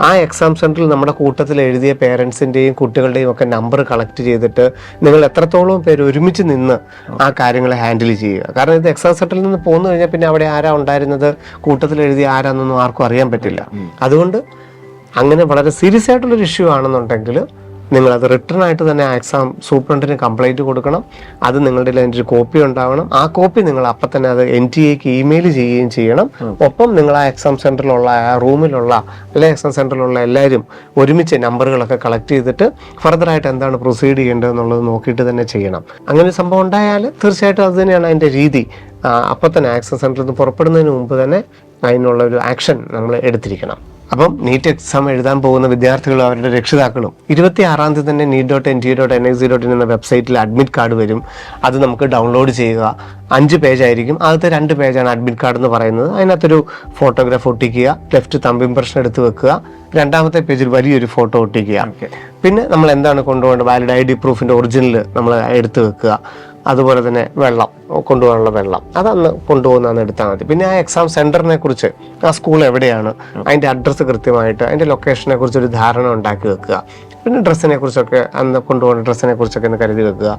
ആ എക്സാം സെൻറ്ററിൽ നമ്മുടെ കൂട്ടത്തിൽ എഴുതിയ പേരൻസിൻ്റെയും കുട്ടികളുടെയും ഒക്കെ നമ്പർ കളക്ട് ചെയ്തിട്ട് നിങ്ങൾ എത്രത്തോളം പേര് ഒരുമിച്ച് നിന്ന് ആ കാര്യങ്ങൾ ഹാൻഡിൽ ചെയ്യുക. കാരണം ഇത് എക്സാം സെൻറ്ററിൽ നിന്ന് പോന്നു കഴിഞ്ഞാൽ പിന്നെ അവിടെ ആരാ ഉണ്ടായിരുന്നത്, കൂട്ടത്തിൽ എഴുതിയ ആരാന്നൊന്നും ആർക്കും അറിയാൻ പറ്റില്ല. അതുകൊണ്ട് അങ്ങനെ വളരെ സീരിയസ് ആയിട്ടുള്ളൊരു ഇഷ്യൂ ആണെന്നുണ്ടെങ്കിൽ നിങ്ങളത് റിട്ടേൺ ആയിട്ട് തന്നെ എക്സാം സൂപ്രണ്ടിന് കംപ്ലൈൻറ്റ് കൊടുക്കണം. അത് നിങ്ങളുടെ അതിൻ്റെ ഒരു കോപ്പി ഉണ്ടാവണം. ആ കോപ്പി നിങ്ങൾ അപ്പം തന്നെ അത് NTAക്ക് ഇമെയിൽ ചെയ്യുകയും ചെയ്യണം. ഒപ്പം നിങ്ങൾ ആ എക്സാം സെൻറ്ററിലുള്ള ആ റൂമിലുള്ള അല്ലെ എക്സാം സെൻറ്ററിലുള്ള എല്ലാവരും ഒരുമിച്ച് നമ്പറുകളൊക്കെ കളക്ട് ചെയ്തിട്ട് ഫർദറായിട്ട് എന്താണ് പ്രൊസീഡ് ചെയ്യേണ്ടത് എന്നുള്ളത് നോക്കിയിട്ട് തന്നെ ചെയ്യണം. അങ്ങനെ ഒരു സംഭവം ഉണ്ടായാൽ തീർച്ചയായിട്ടും അത് തന്നെയാണ് അതിൻ്റെ രീതി. അപ്പം തന്നെ എക്സാം സെൻറ്ററിൽ നിന്ന് പുറപ്പെടുന്നതിന് മുമ്പ് തന്നെ അതിനുള്ള ഒരു ആക്ഷൻ നമ്മൾ എടുത്തിരിക്കണം. അപ്പം നീറ്റ് എക്സാം എഴുതാൻ പോകുന്ന വിദ്യാർത്ഥികളും അവരുടെ രക്ഷിതാക്കളും 26-ാം തീയതി തന്നെ NEET.NTA.NIC.in എന്ന വെബ്സൈറ്റിൽ അഡ്മിറ്റ് കാർഡ് വരും. അത് നമുക്ക് ഡൗൺലോഡ് ചെയ്യുക. 5 പേജായിരിക്കും. ആദ്യത്തെ 2 പേജാണ് അഡ്മിറ്റ് കാർഡ് എന്ന് പറയുന്നത്. അതിനകത്തൊരു ഫോട്ടോഗ്രാഫ് ഒട്ടിക്കുക, ലെഫ്റ്റ് തമ്പ് ഇംപ്രഷൻ എടുത്ത് വെക്കുക, 2ാമത്തെ പേജിൽ വലിയൊരു ഫോട്ടോ ഒട്ടിക്കുക. പിന്നെ നമ്മൾ എന്താണ് കൊണ്ടുപോകേണ്ടത്, വാലിഡ് ID പ്രൂഫിൻ്റെ ഒറിജിനൽ നമ്മൾ എടുത്ത് വെക്കുക. അതുപോലെ തന്നെ വെള്ളം, കൊണ്ടുപോകാനുള്ള വെള്ളം അതന്ന് കൊണ്ടുപോകുന്നതെന്ന് എടുത്താൽ മതി. പിന്നെ ആ എക്സാം സെൻറ്ററിനെ കുറിച്ച്, ആ സ്കൂൾ എവിടെയാണ്, അതിൻ്റെ അഡ്രസ്സ് കൃത്യമായിട്ട്, അതിൻ്റെ ലൊക്കേഷനെ കുറിച്ചൊരു ധാരണ ഉണ്ടാക്കി വെക്കുക. പിന്നെ ഡ്രസ്സിനെ കുറിച്ചൊക്കെ, അന്ന് കൊണ്ടുപോകുന്ന ഡ്രസ്സിനെ കുറിച്ചൊക്കെ ഒന്ന് കരുതി വെക്കുക.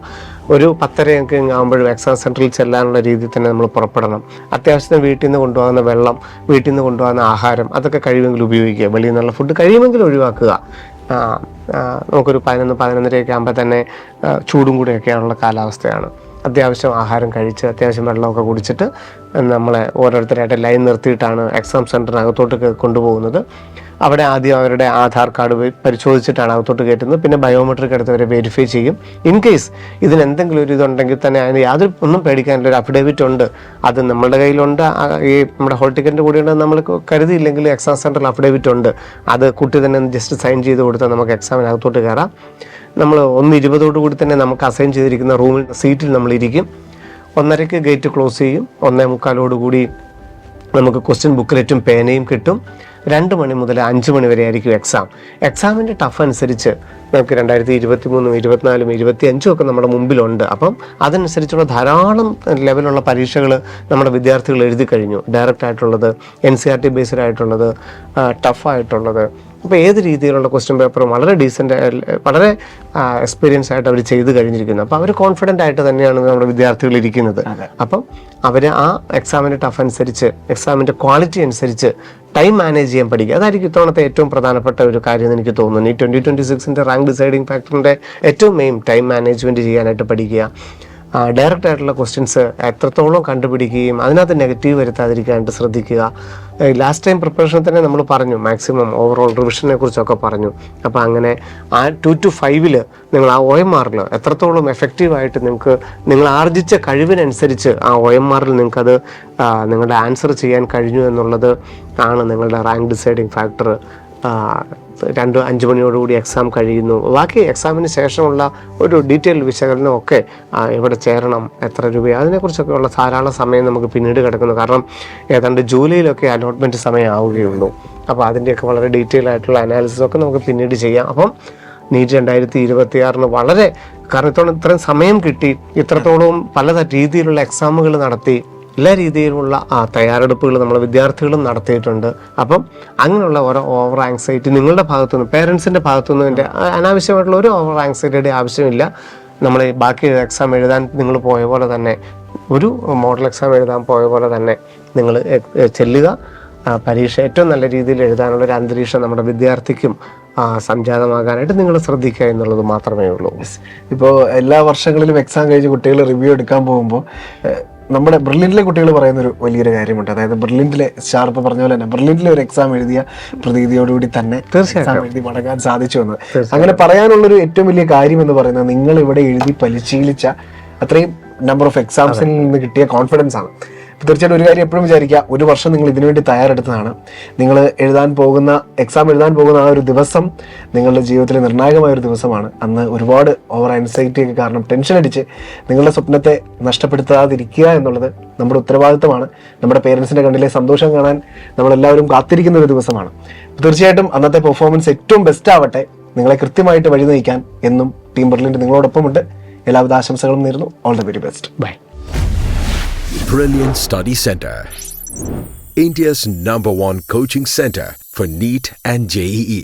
ഒരു 10:30 ആകുമ്പോഴും എക്സാം സെൻറ്ററിൽ ചെല്ലാനുള്ള രീതിയിൽ തന്നെ നമ്മൾ പുറപ്പെടണം. അത്യാവശ്യത്തിന് വീട്ടിൽ നിന്ന് കൊണ്ടുപോകുന്ന വെള്ളം, വീട്ടിൽ നിന്ന് കൊണ്ടുപോകുന്ന ആഹാരം അതൊക്കെ കഴിയുമെങ്കിൽ ഉപയോഗിക്കുക. വെളിയിൽ നിന്നുള്ള ഫുഡ് കഴിയുമെങ്കിൽ ഒഴിവാക്കുക. നമുക്കൊരു 11-11:30 ആകുമ്പോൾ തന്നെ ചൂടും കൂടെയൊക്കെയാണുള്ള കാലാവസ്ഥയാണ്. അത്യാവശ്യം ആഹാരം കഴിച്ച് അത്യാവശ്യം വെള്ളമൊക്കെ കുടിച്ചിട്ട് നമ്മളെ ഓരോരുത്തരായിട്ട് ലൈൻ നിർത്തിയിട്ടാണ് എക്സാം സെൻറ്ററിനകത്തോട്ട് കൊണ്ടുപോകുന്നത്. അവിടെ ആദ്യം അവരുടെ ആധാർ കാർഡ് പരിശോധിച്ചിട്ടാണ് അകത്തോട്ട് കയറ്റുന്നത്. പിന്നെ ബയോമെട്രിക് എടുത്തവരെ വെരിഫൈ ചെയ്യും. ഇൻ കേസ് ഇതിന് എന്തെങ്കിലും ഒരു ഇതുണ്ടെങ്കിൽ തന്നെ അതിന് യാതൊരു ഒന്നും പേടിക്കാനില്ല. ഒരു അഫിഡേവിറ്റ് ഉണ്ട്, അത് നമ്മളുടെ കയ്യിലുണ്ട്. ഈ നമ്മുടെ ഹോൾ ടിക്കറ്റിൻ്റെ കൂടെ ഉണ്ട്. നമ്മൾ കരുതിയില്ലെങ്കിൽ എക്സാം സെൻറ്ററിൽ അഫിഡേവിറ്റ് ഉണ്ട്. അത് കുട്ടി തന്നെ ജസ്റ്റ് സൈൻ ചെയ്ത് കൊടുത്താൽ നമുക്ക് എക്സാമിനകത്തോട്ട് കയറാം. നമ്മൾ 1:20 തന്നെ നമുക്ക് അസൈൻ ചെയ്തിരിക്കുന്ന റൂമിൽ സീറ്റിൽ നമ്മളിരിക്കും. 1:30 ഗേറ്റ് ക്ലോസ് ചെയ്യും. 1:45 നമുക്ക് ക്വസ്റ്റ്യൻ ബുക്ക്ലെറ്റും പേനയും കിട്ടും. 2 മണി മുതൽ 5 മണി വരെ ആയിരിക്കും എക്സാം. എക്സാമിൻ്റെ ടഫ് അനുസരിച്ച് നമുക്ക് 2023, 2024, 2025 ഒക്കെ നമ്മുടെ മുമ്പിലുണ്ട്. അപ്പം അതനുസരിച്ചുള്ള ധാരാളം ലെവലുള്ള പരീക്ഷകൾ നമ്മുടെ വിദ്യാർത്ഥികൾ എഴുതി കഴിഞ്ഞു. ഡയറക്റ്റ് ആയിട്ടുള്ളത്, NCERT ബേസ്ഡ് ആയിട്ടുള്ളത്, ടഫായിട്ടുള്ളത്. അപ്പോൾ ഏത് രീതിയിലുള്ള ക്വസ്റ്റ്യൻ പേപ്പറും വളരെ ഡീസൻ്റ്, വളരെ എക്സ്പീരിയൻസ് ആയിട്ട് അവർ ചെയ്ത് കഴിഞ്ഞിരിക്കുന്നു. അപ്പോൾ അവർ കോൺഫിഡൻ്റ് ആയിട്ട് തന്നെയാണ് നമ്മുടെ വിദ്യാർത്ഥികൾ ഇരിക്കുന്നത്. അപ്പം അവർ ആ എക്സാമിൻ്റെ ടഫ് അനുസരിച്ച്, എക്സാമിൻ്റെ ക്വാളിറ്റി അനുസരിച്ച് ടൈം മാനേജ് ചെയ്യാൻ പഠിക്കുക. അതായിരിക്കും ഇത്തവണത്തെ ഏറ്റവും പ്രധാനപ്പെട്ട ഒരു കാര്യം എന്ന് എനിക്ക് തോന്നുന്നു. ഈ 2026 റാങ്ക് ഡിസൈഡിങ് ഫാക്ടറിൻ്റെ ഏറ്റവും മെയിൻ ടൈം മാനേജ്മെൻറ്റ് ചെയ്യാനായിട്ട് പഠിക്കുക. ഡയറക്റ്റ് ആയിട്ടുള്ള ക്വസ്റ്റ്യൻസ് എത്രത്തോളം കണ്ടുപിടിക്കുകയും അതിനകത്ത് നെഗറ്റീവ് വരുത്താതിരിക്കാനായിട്ട് ശ്രദ്ധിക്കുക. ലാസ്റ്റ് ടൈം പ്രിപ്പറേഷൻ തന്നെ നമ്മൾ പറഞ്ഞു, മാക്സിമം ഓവറോൾ റിവിഷനെ കുറിച്ചൊക്കെ പറഞ്ഞു. അപ്പോൾ അങ്ങനെ ആ 2 to 5 നിങ്ങൾ ആ OMRൽ എത്രത്തോളം എഫക്റ്റീവായിട്ട് നിങ്ങൾ ആർജിച്ച കഴിവിനനുസരിച്ച് ആ OMRൽ നിങ്ങൾക്കത് നിങ്ങളുടെ ആൻസർ ചെയ്യാൻ കഴിഞ്ഞു എന്നുള്ളത് ആണ് നിങ്ങളുടെ റാങ്ക് ഡിസൈഡിങ് ഫാക്ടർ. 5 മണിയോടുകൂടി എക്സാം കഴിയുന്നു. ബാക്കി എക്സാമിന് ശേഷമുള്ള ഒരു ഡീറ്റെയിൽ വിശകലനമൊക്കെ എവിടെ ചേരണം, എത്ര രൂപ, അതിനെക്കുറിച്ചൊക്കെ ഉള്ള ധാരാളം സമയം നമുക്ക് പിന്നീട് കിടക്കുന്നു. കാരണം ഏതാണ്ട് ജൂലൈയിലൊക്കെ അലോട്ട്മെൻറ്റ് സമയം ആവുകയുള്ളൂ. അപ്പോൾ അതിൻ്റെയൊക്കെ വളരെ ഡീറ്റെയിൽ ആയിട്ടുള്ള അനാലിസിസൊക്കെ നമുക്ക് പിന്നീട് ചെയ്യാം. അപ്പം നീറ്റ് 2026 വളരെ, കാരണം ഇത്രയും സമയം കിട്ടി, ഇത്രത്തോളം പല രീതിയിലുള്ള എക്സാമുകൾ നടത്തി, എല്ലാ രീതിയിലുള്ള തയ്യാറെടുപ്പുകൾ നമ്മളെ വിദ്യാർത്ഥികളും നടത്തിയിട്ടുണ്ട്. അപ്പം അങ്ങനെയുള്ള ഓരോ ഓവർ ആങ്സൈറ്റി നിങ്ങളുടെ ഭാഗത്തുനിന്ന്, പേരൻസിൻ്റെ ഭാഗത്തുനിന്ന് എൻ്റെ അനാവശ്യമായിട്ടുള്ള ഒരു ഓവർ ആങ്സൈറ്റിയുടെ ആവശ്യമില്ല. നമ്മൾ ബാക്കി എക്സാം എഴുതാൻ നിങ്ങൾ പോയ പോലെ തന്നെ, ഒരു മോഡൽ എക്സാം എഴുതാൻ പോയ പോലെ തന്നെ നിങ്ങൾ ചെല്ലുക. പരീക്ഷ ഏറ്റവും നല്ല രീതിയിൽ എഴുതാനുള്ള ഒരു അന്തരീക്ഷം നമ്മുടെ വിദ്യാർത്ഥിക്കും സംജാതമാകാനായിട്ട് നിങ്ങൾ ശ്രദ്ധിക്കുക എന്നുള്ളത് മാത്രമേ ഉള്ളൂ. ഇപ്പോൾ എല്ലാ വർഷങ്ങളിലും എക്സാം കഴിഞ്ഞ് കുട്ടികൾ റിവ്യൂ എടുക്കാൻ പോകുമ്പോൾ നമ്മുടെ ബ്രില്യൻറ്റിലെ കുട്ടികൾ പറയുന്നൊരു വലിയൊരു കാര്യമുണ്ട്. അതായത് ബ്രില്യൻറ്റിലെ ഷാർപ്പ് പറഞ്ഞ പോലെ തന്നെ ബ്രില്യൻറ്റിലെ ഒരു എക്സാം എഴുതിയ പ്രതീതിയോടുകൂടി തന്നെ എക്സാം എഴുതി മടങ്ങാൻ സാധിച്ചു എന്ന്. അങ്ങനെ പറയാനുള്ളൊരു ഏറ്റവും വലിയ കാര്യം എന്ന് പറയുന്നത് നിങ്ങൾ ഇവിടെ എഴുതി പരിശീലിച്ച അത്രയും നമ്പർ ഓഫ് എക്സാംസിൽ നിന്ന് കിട്ടിയ കോൺഫിഡൻസ് ആണ്. തീർച്ചയായിട്ടും ഒരു കാര്യം എപ്പോഴും വിചാരിക്കുക, ഒരു വർഷം നിങ്ങൾ ഇതിനുവേണ്ടി തയ്യാറെടുത്തതാണ്. നിങ്ങൾ എക്സാം എഴുതാൻ പോകുന്ന ആ ഒരു ദിവസം നിങ്ങളുടെ ജീവിതത്തിലെ നിർണായകമായ ഒരു ദിവസമാണ്. അന്ന് ഒരുപാട് ഓവർ ആൻസൈറ്റി ഒക്കെ കാരണം ടെൻഷൻ അടിച്ച് നിങ്ങളുടെ സ്വപ്നത്തെ നഷ്ടപ്പെടുത്താതിരിക്കുക എന്നുള്ളത് നമ്മുടെ ഉത്തരവാദിത്തമാണ്. നമ്മുടെ പേരൻസിൻ്റെ കണ്ണിലെ സന്തോഷം കാണാൻ നമ്മളെല്ലാവരും കാത്തിരിക്കുന്ന ഒരു ദിവസമാണ്. തീർച്ചയായിട്ടും അന്നത്തെ പെർഫോമൻസ് ഏറ്റവും ബെസ്റ്റ് ആവട്ടെ. നിങ്ങളെ കൃത്യമായിട്ട് വഴി നയിക്കാൻ എന്നും ടീം ബ്രില്യൻറ്റ് നിങ്ങളോടൊപ്പമുണ്ട്. എല്ലാവിധ ആശംസകളും നേരുന്നു. All the very best. Bye. Brilliant Study Center, India's #1 coaching center for NEET and JEE.